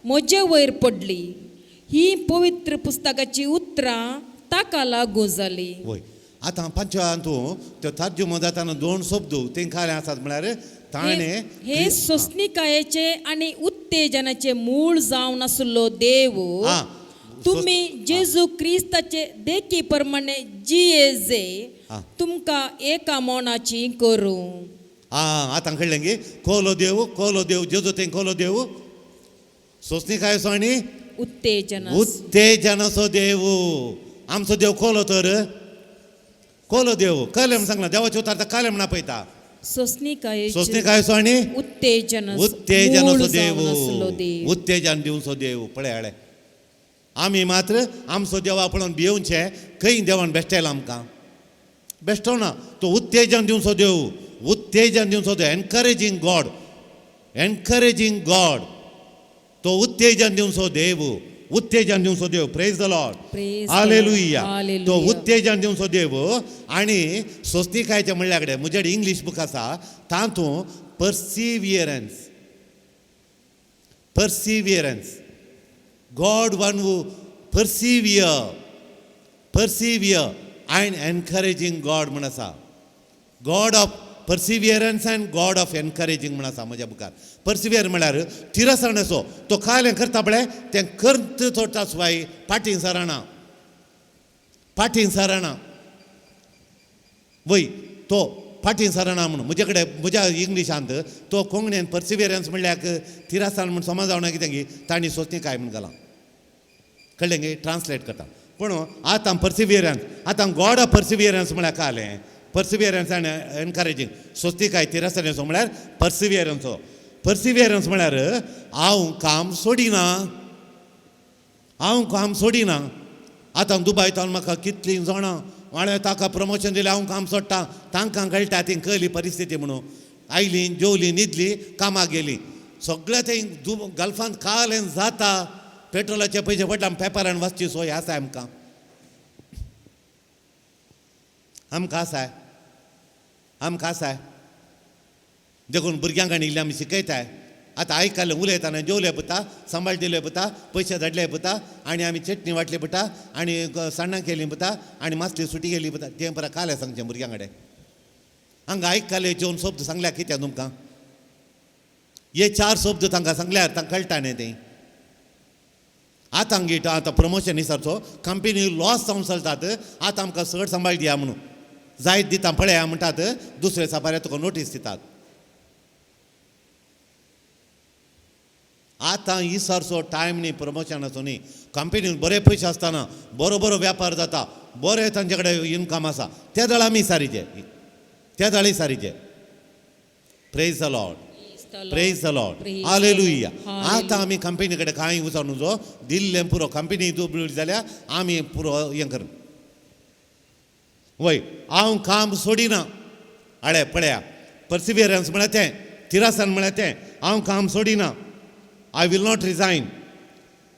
म्हजे वयर पडली ही पवित्र पुस्तकाची उतरां ताका लागू जाली वय आतां 5व्या हातूं त्यो तर्जुमो जाताना 2 शब्द तेंकां आसात म्हळ्यार ताणें हे सोसनिकायेचे आनी उत्तेजनाचे मूळ जावन आसलो देव आं. तुम्ही जेजू क्रिस्ताचे देखी प्रमाणे जियेजे आं. तुमकां एका मोनाची करूं आतां कळ्ळें गे कोलो देव जेजू तें कोलो देव सोसनिकायेचो आनी उत्तेजनाचो देव आमचो देव कोलो तर कोलो देव कलेम सांगला देवाचे उतार काले म्हणा पळयता सोसनिकायेचो आनी उत्तेजनाचो देव उत्तेजन दिवचो देव पळय हाळे आमी मात्र आमचो देवा पळोवन भियेवचे खंय देवान बेश्टेला आमकां बेश्टो ना तो उत्तेजन दिवचो देव एनकरेजींग गॉड तो उत्तेजन दिवचो देव प्रेज द लॉर्ड हालेलुया तो उत्तेजन दिवचो देव आनी सोसनिकायेचे म्हणल्या कडेन म्हजे इंग्लीश बूक आसा तातूंत perseverance God one who persevere and encouraging God म्हण आसा God of perseverance and God of encouraging म्हण आसा म्हज्या बुकार पर्सिवियर म्हळ्यार तिरसणसो तो कालें करता पळय तें करत सोडटा सुवाय फाटीं सरना वय तो फाटीं सरना म्हणून म्हजे कडेन म्हज्या इंग्लिशांत तो कोंकणीन पर्सिवियरन्स म्हणल्यार तिरासन म्हण समजावना कितें गी तांणी सोसनिकाय म्हण घालां कळ्ळें गे ट्रान्सलेट करता पूण आतां पर्सिवियरन्स आतां गॉड ऑफ पर्सिवियरन्स म्हळ्यार कालें पर्सिवियरन्स आनी एनकरेजींग सोस्तिकाय तिरासनेचो म्हळ्यार पर्सिवियरन्स म्हळ्यार हांव काम सोडिना आतां दुबयतान म्हाका कितलीं जाणां वाड्या ताका प्रमोशन दिलें हांव काम सोडटां तांकां कळटा ती कहली परिस्थिती म्हणून आयलीं जेवलीं न्हिदलीं कामाक गेलीं सगळें तें गल्फांत कालें जाता पेट्रोलाचे पयशे पडटा पेपरान वाचची सोय आसा आमकां आसाय देखून भुरग्यांक आनी इल्लें आमी शिकयताय आतां आयकल्लें उलयताना जेवले पुता सांबाळ दिले पुता पयशे धाडले पुता आनी आमी चटणी वाटली पुता आनी साण्णां केलीं पुता आनी मासली सुटी गेली पुता तें परत कालें सांगचें भुरग्यां कडेन हांगा आयकल्ले जेवन शब्द सांगल्यार कितें तुमकां हे 4 शब्द तांकां सांगल्यार तांकां कळटा न्ही तें आतां गिट आतां प्रमोशन विसरचो कंपनी लॉस जावन चलतात आतां आमकां चड सांबाळ दिया म्हणून जायत दिता पळया म्हणटात दुसरे सापाऱ्या तुका नोटीस दितात आतां इसरचो टायम न्ही प्रमोशनाचो न्ही कंपनीन बरे पयशे आसतना बरो व्यापार जाता बरें तांचे कडेन इनकम आसा त्या दळ आमी सारीचे प्रेज द लॉर्ड हालेलुया आतां आमी कंपनी कडेन कांय उचो न्हू दिल्लें पुरो कंपनी दुबळी जाल्यार आमी पुरो हें कर वय हांव काम सोडिना हाडे पळया पर्सिवियरन्स म्हळ्यार तें तिरासन म्हळ्यार तें हांव काम सोडिना I will not resign.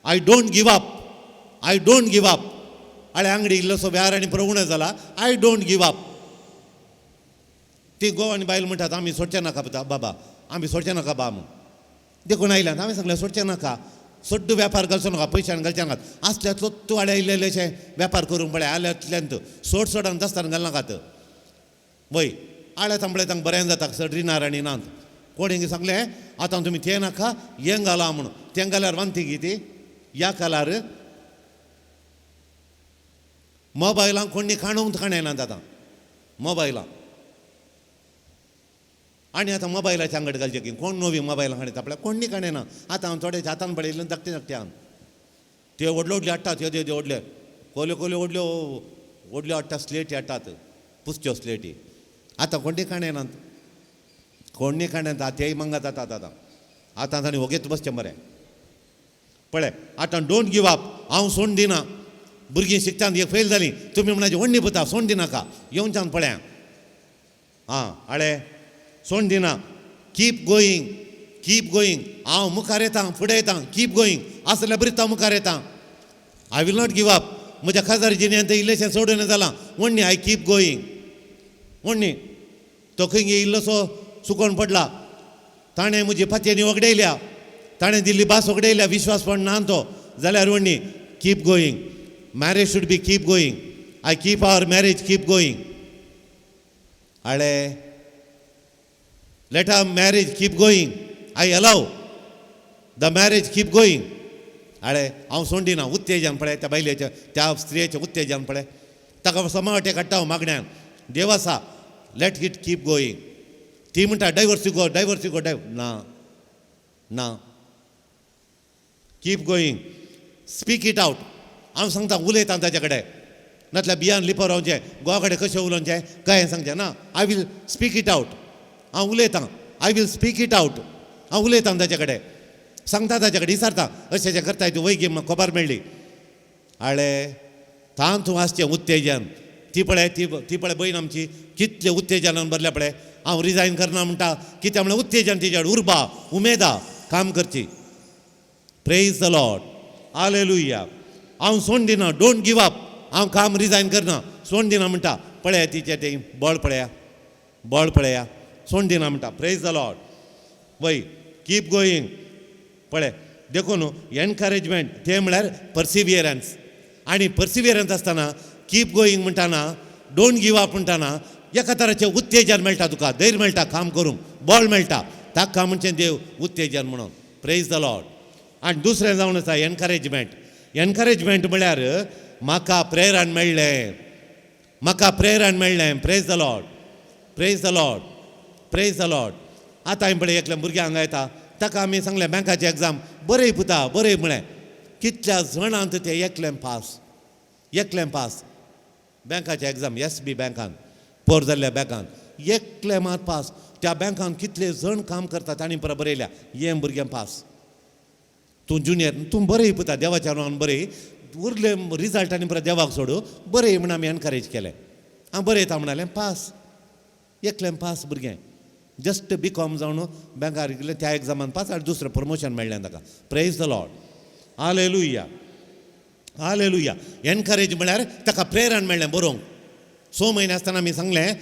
I don't give up. अळे Angadi इल्लोसो व्यार आनी प्रवण जाला आय डोंट गिव अप ती गोव आनी बायल म्हणटात आमी सोडचें नाका बाबा आमी सोडचें नाका बा म्हणून देखून आयल्यात हांवें सांगलें सोडचें नाका सड्ड वेपार घालचो नाका पयशान घालचे नाकात असल्यातलो तूं आड्या इल्लेशें वेपार करूंक पळय आल्यातल्यान सोडन दस्तान घालनाकात वय आळ्या तांबळे तांकां बरें जाता सड रिनार आनी नांत कोणी सांगलें आतां तुमी तें नाका हें घाला म्हणून तें घाल्यार वांती गी ती ह्या कालार मोबायलांक कोणी खाणूंक खाणेनात आतां मोबायलां आनी आतां मोबायलाच्या आंगड घालचें की कोण नवी मोबायलां हाडटा आपल्याक कोणी काणेना आतां हांव थोडे हातान पळयलें धाकटे धाकटे हांव ते व्हडल्यो व्हडल्यो हाडटात ह्यो त्यो व्हडल्यो कोल्यो कोल्यो व्हडल्यो व्हडल्यो हाडटा स्लेटी हाडटात पुस्तच्यो स्लेटी आतां कोणी काणेनात कोणी काणेनात तेय मंगात जातात आतां आतां तांणी वगेत बसचें बरें पळय आतां डोंट गिव अप हांव सोडून दिना भुरगीं शिकतात एक फेल जालीं तुमी म्हणाचे व्हडली पता सोडून दिनाका येवच्यान पळया आं आळे सोडून दिना कीप गोईंग हांव मुखार येतां फुडें येतां कीप गोईंग आसल्यार बरीत हांव मुखार येतां I will not give up म्हज्या खाजार जिणेंत इल्लेशें सोडून जालां व्हडली आय कीप गोईंग व्हडली तो खंय इल्लोसो सुकोवन पडला ताणें म्हजी फातयेनी वगडयल्या ताणें दिल्ली भास वगडयल्या विश्वास पडना तो जाल्यार व्हडली keep going marriage should be keep going I keep our marriage keep going आळे let our marriage keep going I allow the marriage keep going अरे हांव सोडीना उत्तेजन पळय त्या बायलेचें त्या स्त्रियेचें उत्तेजन पळय ताका समावटे काडटा हांव मागण्यान देव आसा लेट इट कीप गोईंग ती म्हणटा डायवर्सी गो ना ना keep going speak it out हांव सांगता उलयतां ताचे कडेन नातल्यार बियान लिपो रावचें गोवा कडेन कशें उलोवचें काय सांगचें ना I will speak it out हांव उलयतां I will speak it out हांव उलयतां ताचे कडेन सांगता ताचे कडेन विचारता अशें करताय तूं वय गी म्हाका खबर मेळ्ळी आळे तांत वाचचें उत्तेजन ती पळय बहीण आमची कितलें उत्तेजनान भरल्या पळय हांव रिजायन करना म्हणटा कित्याक म्हळ्यार उत्तेजन तिचे कडेन उर्बा उमेदा काम करची प्रेज द लॉर्ड हालेलुया हांव सोडून दिना डोंट गिव अप हांव काम रिजायन करना सोडून दिना म्हणटा पळया तिचें तें बळ पळया सोडून दिना म्हणटा प्रेज द लॉर्ड वय कीप गोईंग पळय देखून एनकरेजमेंट तें म्हळ्यार पर्सिवियरन्स आनी पर्सिवियरन्स आसतना कीप गोईंग म्हणटाना डोंट गिव अप म्हणटाना एका तराचें उत्तेजन मेळटा तुका धैर्य मेळटा काम करूंक बळ मेळटा ताका म्हणचें देव उत्तेजन म्हणून प्रेज द लॉर्ड आनी दुसरें जावन आसा एनकरेजमेंट म्हळ्यार म्हाका प्रेरण मेळ्ळें प्रेज द लॉर्ड आतां हांवें पळय एकल्या भुरग्यांक हांगा येता ताका आमी सांगलें बँकाची एग्जाम बरय पुता बरय म्हळें कितल्या जाणांत ते एकलें पास बँकाची एग्जाम SB बँकान पोर जाल्ल्या बँकान एकले मात पास त्या बँकान कितले जण काम करतात तांणी परत बरयल्या हें भुरगें पास तूं जुनियर तूं बरय पुता देवाच्या नांवान बरय उरले रिजल्ट आनी परत देवाक सोडू बरय म्हण आमी एनकरेज केलें हांव बरयता म्हणालें पास एकलें पास भुरगें जस्ट BCom जावन बँकार गेलें त्या एग्जामान पास आनी दुसरें प्रमोशन मेळ्ळें ताका praise the Lord hallelujah encourage म्हळ्यार ताका प्रेरण मेळ्ळें बरोवंक 6 म्हयने आसतना आमी सांगलें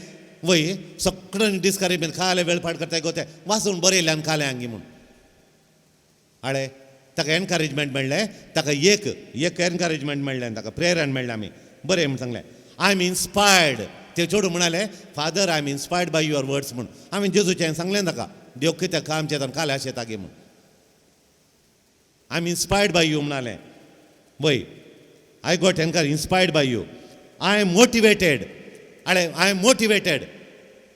वय सगळ्यांनी डिस्करेजमेंट खाले वेळपाट करता गोते वाचून बरयलें आनी खालें हांगी म्हूण आळे ताका एनकरेजमेंट मेळ्ळें ताका एक एनकरेजमेंट मेळ्ळें ताका प्रेरण मेळ्ळें आमी बरें म्हण सांगलें आय एम इन्स्पायर्ड ते चेडूं म्हणालें father I am inspired by your words म्हूण हांवें जेजूचें सांगलें ताका देव कित्याक काम चेतान काले आशेता गे म्हूण I am inspired by you म्हणालें वय I got inspired by you I am motivated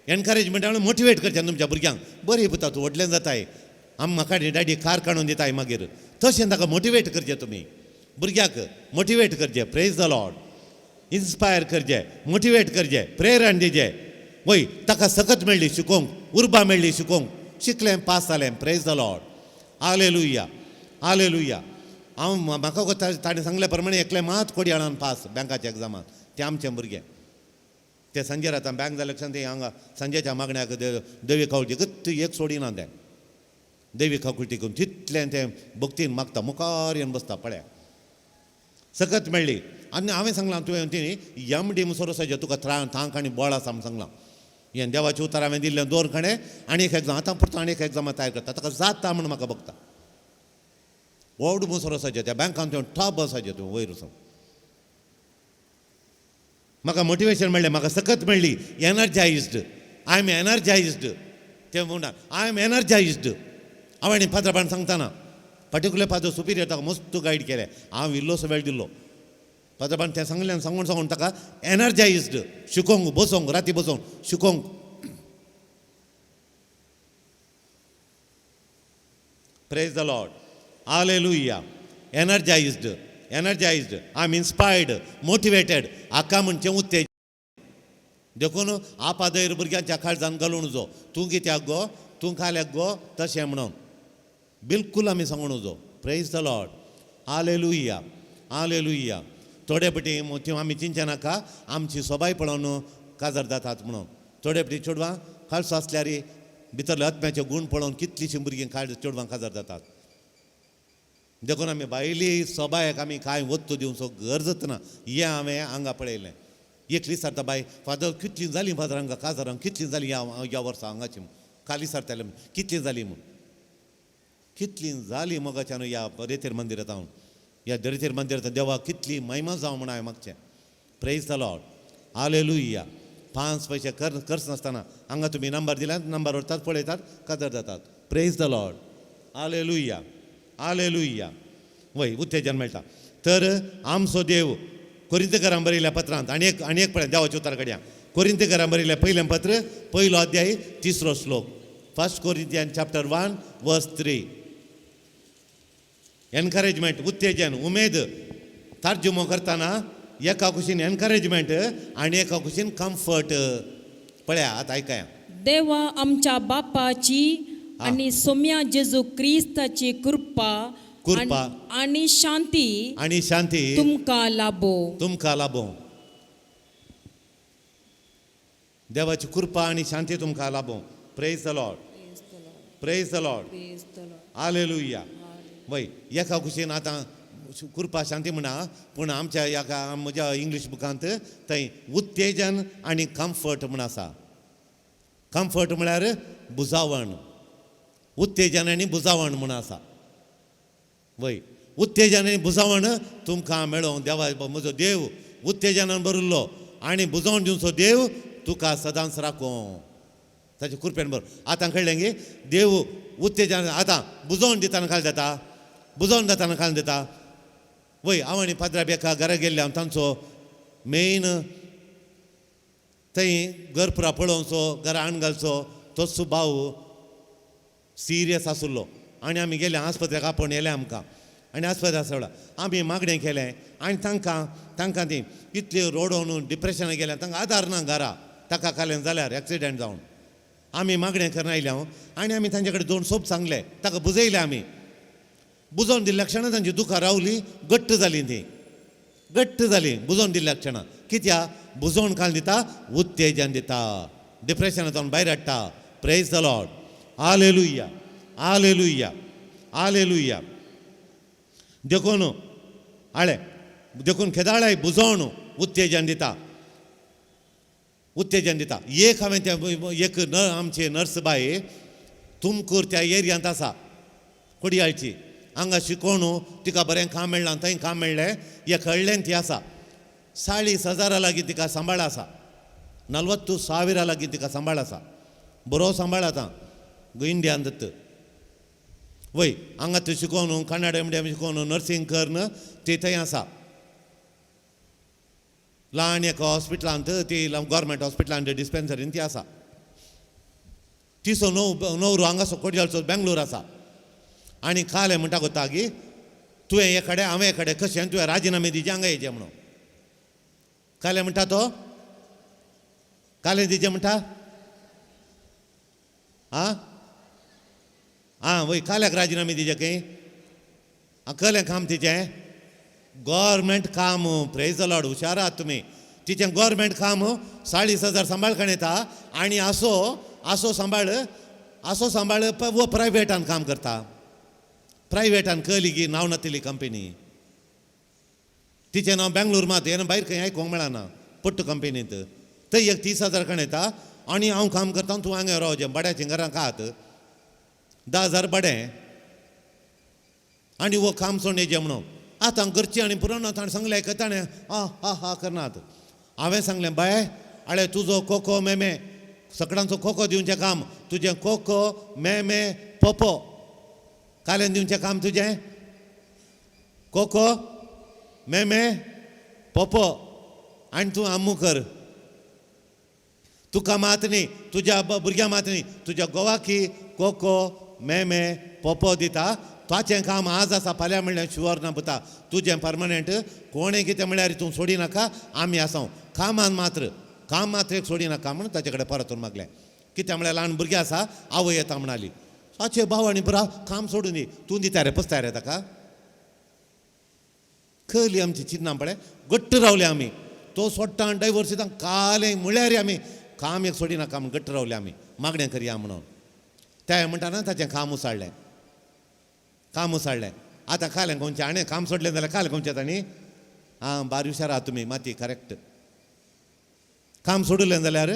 encouragement motivate करचें तुमच्या भुरग्यांक बरें पुता तूं व्हडलें जाताय म्हाका डॅडी कार काडून दिताय मागीर तशें ताका मोटिवेट करचें तुमी भुरग्याक मोटिवेट करचें प्रेज द लॉर्ड इन्स्पायर करचें मोटिवेट करचें प्रेरण दिचें वय ताका सकत मेळ्ळी शिकोवंक उर्बा मेळ्ळी शिकोवंक शिकलें पास जालें प्रेज द लॉर्ड हालेलुया हांव म्हाका ताणें सांगले प्रमाणे एकलें मात कोडयाळान पास बँकाच्या एग्जामांत तें आमचें भुरगें ते संजय आतां बँक जाल्या लक्षांत हांगा संजयच्या मागण्याक देवी कावळटी गत्त एक सोडिना तें देवी काकुळटी करून तितलें तें भक्तीन मागता मुखार येवन बसता पळया सकत मेळ्ळी आनी हांवें सांगलां तुवें ती MD मुसोरसाचें तुका थांक आनी बळ आसा म्हूण सांगलां हें देवाचें उतर हांवें दिल्लें 2 खणे आनी एक एग्जाम आतां पुरतो आनी एक एग्जाम तयार करता ताका जाता म्हूण म्हाका बघता व्हड मुसर वसाचे त्या बँकान थंय टॉप बसाचे तूं वयर वचून म्हाका मोटिवेशन मेळ्ळें म्हाका सकत मेळ्ळी एनर्जायज्ड आय एम एनर्जायज्ड ते म्हणटा आय एम एनर्जायज्ड हांवें फादरापण सांगतना पर्टिक्युलर फादर सुपिरियर ताका मस्त गायड केलें हांव इल्लोसो वेळ दिल्लो फादरापण तें सांगलें सांगून ताका एनर्जायज्ड शिकोंक बसोंक राती बसोंक शिकोंक praise the Lord hallelujah energized I am inspired motivated हाका म्हणचें उत्तेजन देखून आपादयर भुरग्यांच्या काळजान घालून जो तूं कित्याक गो तूं खाल्याक गो तशें म्हणून बिलकूल आमी सांगून उजो प्रेज द लॉर्ड हालेलुया थोडे पटी आमी चिंचे नाका आमची सोबाय पळोवन काजार जातात म्हणून थोडे पटी चेडवां खालसो आसल्यार भितरले आत्म्याचे गूण पळोवन कितलींशीं भुरगीं चेडवांक काजार जातात देखून आमी भायली सोबायक आमी कांय वस्तू दिवचो गरजच ना हें हांवें हांगा पळयलें एक विचारता बाय फादर कितलीं जालीं फादर हांगा काजारांक कितलीं जालीं ह्या वर्सा हांगाची काल विचारताले कितलीं जालीं म्हूण कितलीं जालीं मोगाच्यान ह्या रेतेर मंदिरांत हांव ह्या रेतेर मंदिरांत देवाक कितली महिमा जावं म्हण हांवें मागचें प्रेज द लॉर्ड हालेलुया 5 पयशे खर्च नासतना हांगा तुमी नंबर दिल्यात नंबर व्हरतात पळयतात काजार जातात प्रेज द लॉर्ड हालेलुया वय उत्तेजन मेळटा तर आमचो देव कोरिंथीकारांक बरयल्या पत्रांत आनी एक पळय देवाच्या उतार कडया कोरिंथीकारांक बरयल्या पयलें पत्र पयलो अध्याय 3रो श्लोक 1 Corinthians chapter 1 verse 3 एनकरेजमेंट उत्तेजन उमेद तर्जुमो करतना एका कुशीन एनकरेजमेंट आनी एका कुशीन कम्फर्ट पळया आतां आयकया देवा आमच्या बापाची आणि सोम्या जेजू क्रिस्ताची कृपा आणि शांती तुमकां लाभो देवाची कृपा आणि शांती तुमकां लाभो प्रेज द लॉर्ड हालेलुया वय एका कुशीन आतां कृपा शांती म्हणा पूण आमच्या एका म्हज्या इंग्लीश बुकांत थंय उत्तेजन आनी कम्फर्ट म्हण आसा कम्फर्ट म्हळ्यार बुजावण उत्तेजन आनी बुजावण म्हण आसा वय उत्तेजन आनी बुजावण तुमकां मेळों देवा म्हजो देव उत्तेजनान भरिल्लो आनी बुजावण दिवचो देव तुका सदांच राखो ताचे कृपेन बरोबर आतां कळ्ळें गे देव उत्तेजन आतां बुजोवन दितना काल जाता बुजोवन जाताना काल दिता वय हांव आनी पाद्रा बेका घरा गेल्ले हांव तांचो मेन थंय घर पुरा पळोवचो घरा आण घालचो तोच भाव सिरियस आसुल्लो आनी आमी गेले आस्पत्र्याक आपोवन येले आमकां आनी आस्पत्र्याक सोडा आमी मागणें केलें आनी तांकां ती इतली रोडोवन डिप्रेशनाक गेल्या तांकां आदार ना घरा ताका कालें जाल्यार एक्सिडेंट जावन आमी मागणें करून आयले हांव आनी आमी तांचे कडेन 2 सोप सांगले ताका बुजयले आमी बुजोवन दिल्ल्या क्षणां तांची दुखां रावली घट्ट जालीं ती घट्ट जालीं बुजोवन दिल्ल्या क्षणां कित्याक बुजोवन काल दिता उत्तेजन दिता डिप्रेशनांतून भायर हाडटा प्रेज द लॉर्ड हालेलुया देखून देखून खेदाळाय बुजोवन उत्तेजन दिता एक हांवें एक आमची नर्सबाई तुमकूर त्या एरियांत आसा कोडयाळची हांगा शिकोवन तिका बरें काम मेळ्ळां थंय काम मेळ्ळें एक कळ्ळें ती आसा 40,000 लागीं तिका सांबाळ आसा 40,000 लागीं तिका सांबाळ आसा बरो सांबाळ आतां इंडियान दत्त वय हांगा थंय शिकोवन कन्नड मिडियम शिकोवन नर्सींग करन ती थंय आसा ल्हान एका हॉस्पिटलांत ती गव्हर्मेंट हॉस्पिटलांत डिस्पेन्सरीन ती आसा तिचो न्हवरो हांगासो कोडयाळचो बेंगलोर आसा आनी काल म्हणटा गो तागी तुवें हे कडेन हांवें कडेन कशें तुवें राजिनामे दिजे हांगा येजें म्हणून काले म्हणटा तो काले दिजे म्हणटा वय काल्याक राजिनामे दिजे खंय कलें काम तिचें गव्हर्मेंट काम प्रेज द लॉर्ड हुशार आहात तुमी तिचें गव्हर्मेंट काम 40,000 सांबाळखण येता आनी आसो सांबाळ वो प्रायवेटान काम करता प्रायवेटान कलिगी नांव नातिली कंपनी तिचें नांव बेंगलोर मात हें भायर खंय आयकूंक मेळना पट्ट कंपनींत थंय एक 30,000 खण येता आनी हांव काम करता तूं हांगा रावचें बड्याच्या घरांक आहात 10,000 बडें आनी वो काम सोडणेचें म्हणून आतां घरचीं आनी पुराण ताणें सांगलें की ताणें हा करनात. हांवें सांगलें बाय आळे तुजो कोको मेमे सकाळचो कोको दिवचें काम तुजें कोको मेमे पोपो कालें दिवचें काम तुजें कोको मेमे पोपो आनी तूं आमू कर. तुका मात न्ही तुज्या भुरग्यां मात न्ही तुज्या गोवाकी कोको मेमे पोपो दिता. ताचें काम आज आसा फाल्यां म्हणल्यार शुअर ना पुता तुजें परमनंट. कोणें कितें म्हणल्यार तूं सोडी नाका आमी आसा कामान मात्र एक सोडी नाका म्हणून ताचे कडेन परत मागलें. कित्याक म्हळ्यार ल्हान भुरगीं आसा आवय येता म्हणाली. आचे भाव आनी पुरा काम सोडून दी तूं दिता रे पसता रे ताका. खली आमची चिन्नां पळय घट्ट रावले आमी. तो सोडटा डायवर्स दिता कालें म्हळ्यार आमी काम एक सोडी नाका म्हूण घट्ट रावले आमी मागणें करया म्हणून. ते म्हणटाना ताचें काम उसाडलें. आतां कालें कोणचें आनी काम सोडलें जाल्यार कालें कोणचें तांणी बारी हुशार आहा तुमी माती करेक्ट. काम सोडलें जाल्यार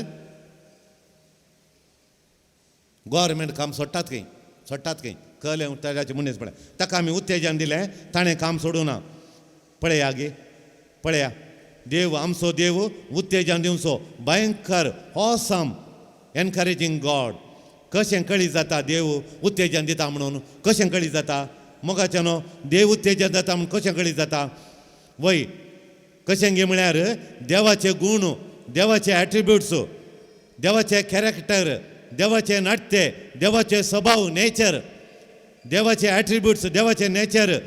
गव्हर्मेंट काम सोडटात खंय कळ्ळें ताचे मनीस पळय ताका आमी उत्तेजन दिलें ताणें काम सोडूं ना. पळया देव आमचो देव उत्तेजन दिवचो भयंकर ऑसम एनकरेजींग गॉड. कशें कळी जाता देव उत्तेजन दिता म्हणून कशें कळी जाता मोगाचें न्हू. देव उत्तेजन जाता म्हणून कशें कळी जाता वय कशें गे म्हळ्यार देवाचे गूण देवाचे एट्रिब्यूट्स देवाचे कॅरेक्टर देवाचे नाट्य देवाचे स्वभाव नेचर देवाचे एट्रिब्यूट्स देवाचे नेचर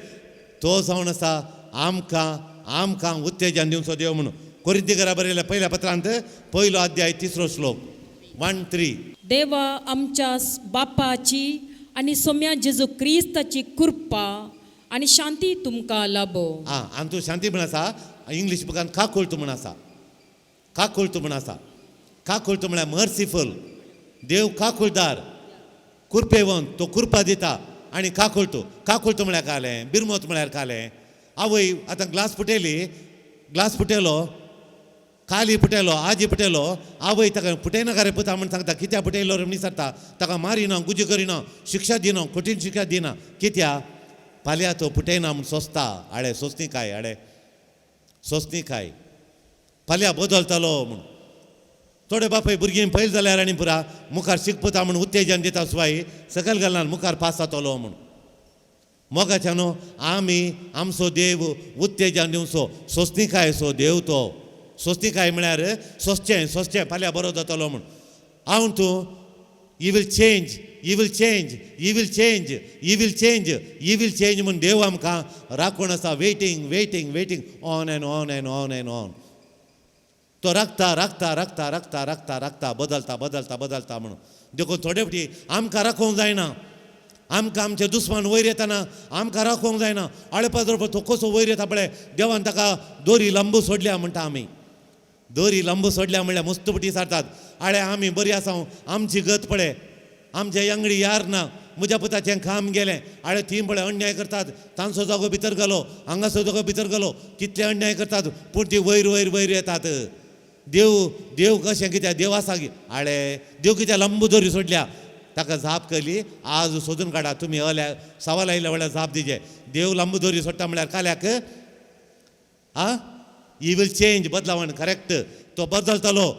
तो जावन आसा आमकां उत्तेजन दिवचो देव म्हणून. कोरिंथीकारा बरयल्या पयल्या पत्रांत 1 अध्याय 3 श्लोक 1-3. देवा आमच्या बापाची आनी सोम्या जेजू क्रिस्ताची कृपा आनी शांती तुमकां लाभो. आनी तूं शांती म्हण आसा इंग्लीश बुकान काकुळत म्हण आसा. काकुळत म्हळ्यार मर्सिफूल. देव काकुळदार कृपेवंत तो कृपा दिता आनी काकुळत म्हळ्यार कालें बिरमत म्हळ्यार कालें. आवय आतां ग्लास फुटयलो काली फुटयलो आजी फुटयलो आवय ताका फुटयनाका रे पुता म्हण सांगता. कित्याक फुटयलो रे विचारता ताका मारिना गुजी करिना शिक्षा दिना कठीण शिक्षा दिना. कित्याक फाल्यां तो फुटयना म्हूण सोंसता. सोंसनी खाय फाल्यां बदलतलो म्हूण. थोडे बापाय भुरगीं फैल जाल्यार आनी पुरा मुखार शिकपता म्हूण उत्तेजन दिता सुवाई सकयल घालना मुखार पास जातलो म्हूण. मोगाच्या न्हू आमी आमचो देव उत्तेजन दिवचो सोंसणीकाय सो देव तो. सोंसणीकाय म्हळ्यार सोंसचें फाल्यां बरो जातलो म्हूण. हांव तूं यू वील चेंज म्हूण देव आमकां राखून आसा. Waiting on end on. तो राखता बदलता म्हणून. देखून थोडे फावटी आमकां राखोवंक जायना. आमकां आमचे दुस्मान वयर येताना आमकां राखोवंक जायना. आळेपात्र तो कसो वयर येता पळय देवान ताका दोरी लंबू सोडल्या म्हणटा आमी. दोरी लंबू सोडल्या म्हणल्यार मस्तपटी सारतात. आळे आमी बरी आसा आमची गत पळय आमचे यांगडी यार ना. म्हज्या पुताचें काम गेलें आळे ती पळय अन्याय करतात. तांचो जागो भितर घालो हांगाचो जागो भितर घालो कितले अन्याय करतात पूण ती वयर येतात. देव कशें कित्याक देव आसा आळे देव कित्याक लंबू दोरी सोडल्या ताका झाप केली. आज सोदून काडा तुमी सवाल आयल्या वेळार झाप दिजे. देव लंबू दोरी सोडटा म्हळ्यार काल्याक ही वील चेंज बदलावण करेक्ट. तो बदलतलो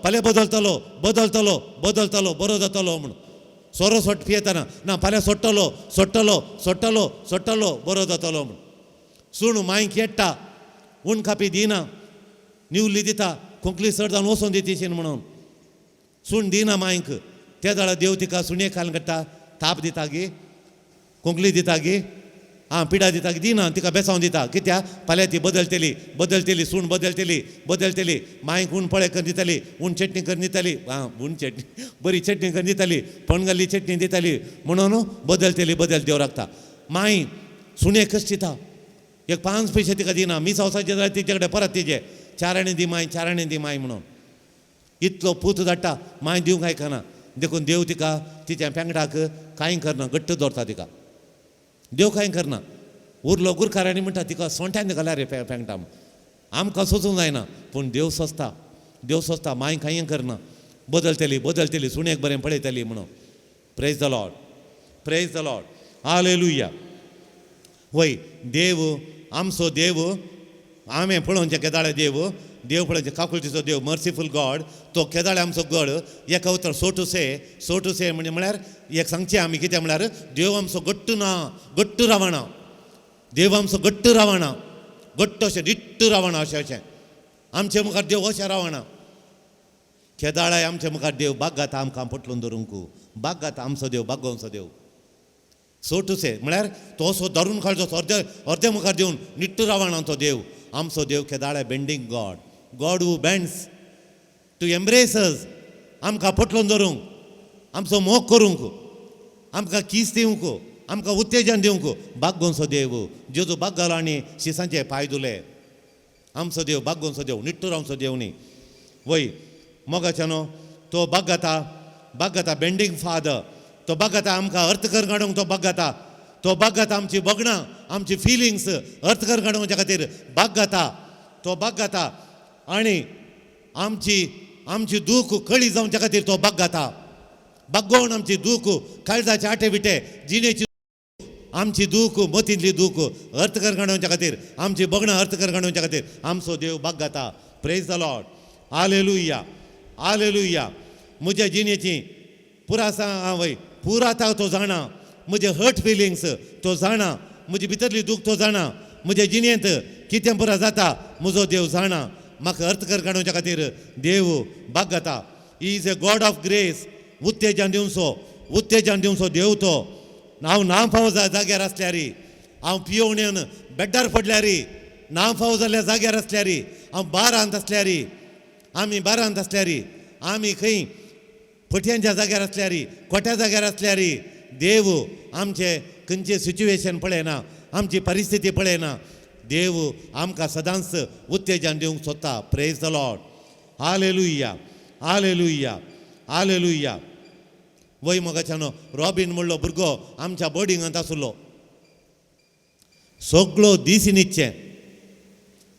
फाल्यां बदलतलो बरो जातलो म्हूण. सोरो सोट पियेतना ना फाल्यां सोडटलो बरो जातलो म्हूण. सूण मांयक येडटा ऊण खापी दिना निवली दिता खोंकली चड जावन वचोन दितीशीन म्हणून. सूण दिना मांयक त्या जाळा देव तिका सुणेक घालून काडटा थाप दिता गी खोंकली दिता गी पिडा दिता दिना तिका बेसांव दिता. कित्याक फाल्यां ती बदलतली सूण बदलतली मांयक ऊण पळय करून दिताली ऊण चटणी करून दिताली ऊण चटणी बरी चटणी करून दिताली पणगल्ली चटणी दिताली म्हणून बदलतली देव राखता. मांय सुणेक कशें दिता एक 5 पयशे तिका दिना. मीस वचपाचें जाल्यार तिचे कडेन परत तिजे 4 आणे दी मांय म्हणून. इतलो पूत धाडटा मांय दिवंक आयकना. देखून देव तिका तिच्या पेंगडाक कांय करना घट्ट दवरता तिका. देव कांय करना. उरलो गुरकारांनी म्हणटा तिका सोंट्यान घाल्या रे पेंगटा आमकां सोंसूंक जायना पूण देव सोंसता मांय कांय करना. बदलतली सुणेक बरें पळयतली म्हणून. Praise the Lord. हालेलुया. वय देव आमचो देव आमे पळोवचे केदाळे देव पळोवचे काकुळचो देव मर्सीफूल गॉड तो केदाळे आमचो गड एका उतर सो टू से म्हणजे म्हळ्यार एक सांगचे आमी कितें म्हळ्यार देव आमचो गट्टू रावणा देव आमचो गट्टू रावणा गट्ट अशें दिट्ट रावणा अशें आमचे मुखार देव अशें रावणा. केदाळे आमचे मुखार देव बाग घाता आमकां पटलून धरूंक बाग घाता आमचो देव बागोवचो देव. सो टू से म्हळ्यार तो असो धरून काडचो अर्दे मुखार देवन निट्ट रावणा तो देव आमचो देव केदाळे bending God who bends to embrace us आमकां पटलून धरूंक आमचो मोग करूंक आमकां कीस दिवंक आमकां उत्तेजन दिवंक बागोवचो देव जेजू बाग घालो आनी शिसांचे पांय धुले. आमचो देव बागोवचो देव निट्ट रावचो देव न्ही. वय मोगाच्यानो तो बाग घाता बेंडींग फादर तो बाग घाता आमकां अर्थ कर काडूंक तो बाग घाता आमची बगणां आमची फिलिंग्स अर्थ कर काडूंच्या खातीर बाग घाता आनी आमची दूख कळी जावच्या खातीर तो बाग घाता. बागोवन आमची दूख काळजाचे आटे बिटे जिणेची आमची दूख मतींतली दूख अर्थ कर काडोवच्या खातीर आमची बगणां अर्थ कर काडोवच्या खातीर आमचो देव बाग घाता. Praise the Lord. हालेलुया. म्हज्या जिणेची पुराता तो जाणा म्हजे हर्ट फिलिंग्स तो जाणा म्हजी भितरली दूख तो जाणा म्हज्या जिणेंत कितें पुरा जाता म्हजो देव जाणा. म्हाका अर्थ कर काडोवच्या खातीर देव बाग घाता. He is a God of grace. उत्तेजन दिवचो देव तो. हांव ना फाव जाग्यार आसल्यार हांव पियोवण्यान बेड्डार पडल्यार ना फाव जाल्ल्या जाग्यार आसल्यार हांव बारांत आसल्यार आमी खंय फटयांच्या जाग्यार आसल्यार खोट्या जाग्यार आसल्यार देव आमचे खंयचे सिच्युएशन पळयना आमची परिस्थिती पळयना. देव आमकां सदांच उत्तेजन दिवंक सोदता. Praise the Lord. हालेलुया. वय मोगाच्यानो रॉबिन म्हणलो भुरगो आमच्या बोर्डिंगांत आसलो सगळो दीस न्हिदचें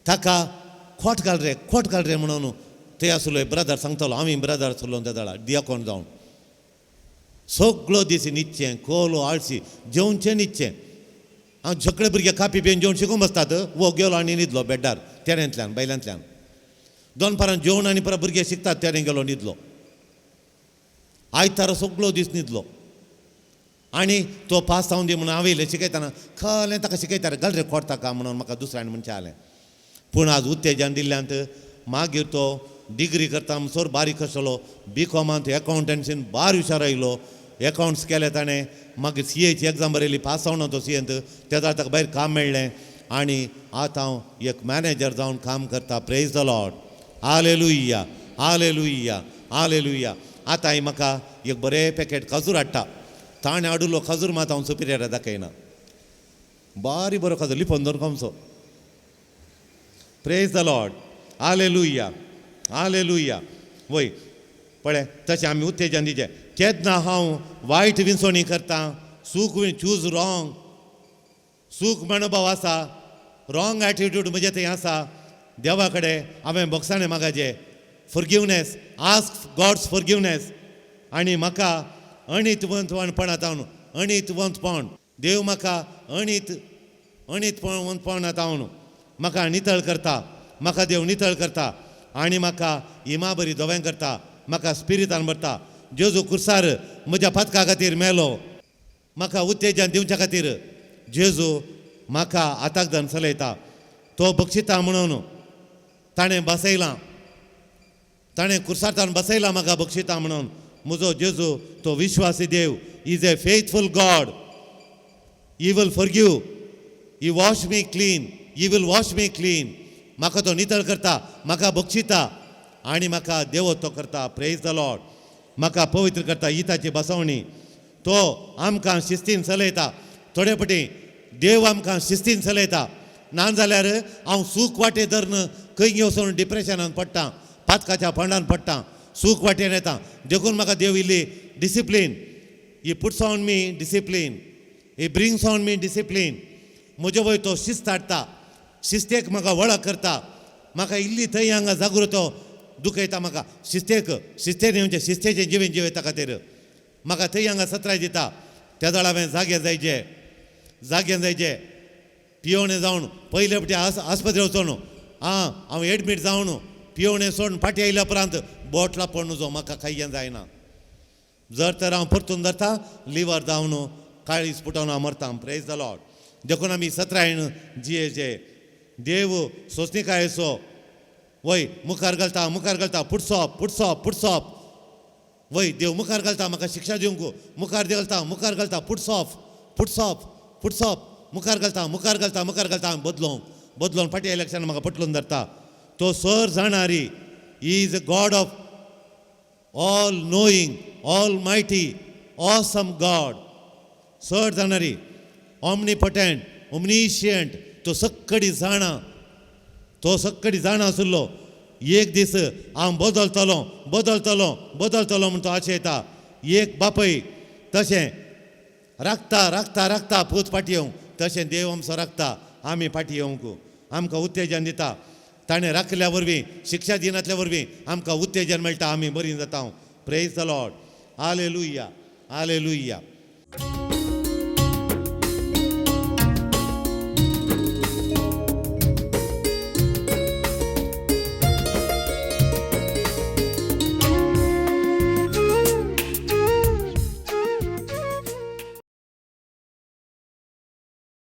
ताका खोट घाल रे म्हणून थंय आसलो ब्रदर सांगतलो आमी ब्रदर आसलो त्या दाळा दियाकोन जावन सगळो दीस न्हिदचें कोलो आळशी जेवचें न्हिदचें. हांव सगळे भुरगे कापी पेन जेवण शिकून बसतात वो गेलो आनी न्हिदलो बेड्डार तेऱ्यांतल्यान बायलांतल्यान 2 पारां जेवण आनी परत भुरगे शिकतात तेऱ्यान गेलो न्हिदलो. आयतारा सगळो दीस न्हिदलो आनी तो पास जावन दी म्हणून हांव येयलें शिकयताना खलें ताका शिकयताले घाल रे खोट ताका म्हणून म्हाका दुसऱ्यान म्हणचें जालें. पूण आज उत्तेजन दिल्ल्यांत मागीर तो डिग्री करता म्हणसर बारीक आसलो BCOMांत एकावंटन्सीन बार हुशार आयलो. एकावंट्स केले ताणें मागीर CAची एग्जाम बरयली पास जावना तो CAंत तेदा ताका भायर काम मेळ्ळें आनी आतां हांव एक मॅनेजर जावन काम करता. Praise the Lord. हालेलुया. आतां म्हाका एक बरें पॅकेट खजूर हाडटा. ताणें हाडुलो खजूर मात हांव सुपिरियरा दाखयना बारी बरो खजूर लिपोवन दवरून आमचो. Praise the Lord. हालेलुया. वय पळय तशें आमी उत्तेजन दिचें. केन्ना हांव वायट विंचोणी करता सूख चूज रॉंग सूख मनोभाव आसा रॉंग एटिट्यूड म्हजे थंय आसा देवा कडेन हांवें बोगसाणें मागचें फॉरगिवनेस आस्क गॉड्स फॉरगिवनेस आनी म्हाका अणितवंतपण देव म्हाका अणितवंतपणांत म्हाका नितळ करता. म्हाका देव नितळ करता आनी म्हाका इमा बरी दोवें करता. म्हाका स्पिरितान भरता. जेजू कुर्सार म्हज्या पातका खातीर मेलो म्हाका उत्तेजन दिवच्या खातीर जेजू म्हाका आताक धन चलयता. तो बक्षिता म्हणून ताणें बसयलां ताणें कुर्सार बसयला म्हाका बक्षिता म्हणून. म्हजो जेजू तो विश्वासी देव is a faithful God. He will forgive. He wash me clean. He will wash me clean. म्हाका तो नितळ करता म्हाका बक्षिता आनी म्हाका देव तो करता. Praise the Lord. म्हाका पवित्र करता. इताची बसवणी तो आमकां शिस्तीन चलयता. थोडे फावटी देव आमकां शिस्तीन चलयता नाजाल्यार हांव सूख वाटे धरून खंय वचून डिप्रेशनान पडटा पातकाच्या पंडान पडटा सूख वाटेन येता. देखून म्हाका देव इल्ली discipline. He puts on me discipline. He brings on me discipline. म्हजे वय तो शिस्त हाडटा. शिस्तेक म्हाका वळख करता. म्हाका इल्ली थंय हांगा जागृतो दुखयता. म्हाका शिस्तेन म्हणजे शिस्तेचें जिवीन जिवयता खातीर म्हाका थंय हांगा सत्राय दिता. त्या दाळ हांवें जाग्यान जायचे पियोवणें जावन पयले फावटी आस्पत्रेक वचून हांव एडमीट जावन पियोवणें सोडून फाटीं आयल्या उपरांत बोटला पडून जो म्हाका काही जायना जर तर हांव परतून धरता लिवर जावन काळीज फुटोवन हांव मरता प्रेज द लॉर्ड देखून आमी 17 जियेचे देव सोंसणीकाय असो वय मुखार घालता पुट्सॉप वय देव मुखार घालता म्हाका शिक्षा दिवंक मुखार घालता पुट्सॉप मुखार घालता बदलोवन फाटी इलेक्शन म्हाका पटलून धरता तो सर जाणारी is a God of all knowing all mighty awesome God sir जाणारी ऑमनीपोटेंट ओमनिशियंट तो सक्कडी जाणा आसलो एक दीस हांव बदलतलो म्हण तो आशेता एक बापय तशें राखता पूत फाटी येवंक तशें देव आमचो राखता आमी फाटी येवंक आमकां उत्तेजन दिता ताणें राखल्या वरवीं शिक्षा दिनातल्या वरवीं आमकां उत्तेजन मेळटा आमी बरीं जाता प्रेज द लॉर्ड हालेलुया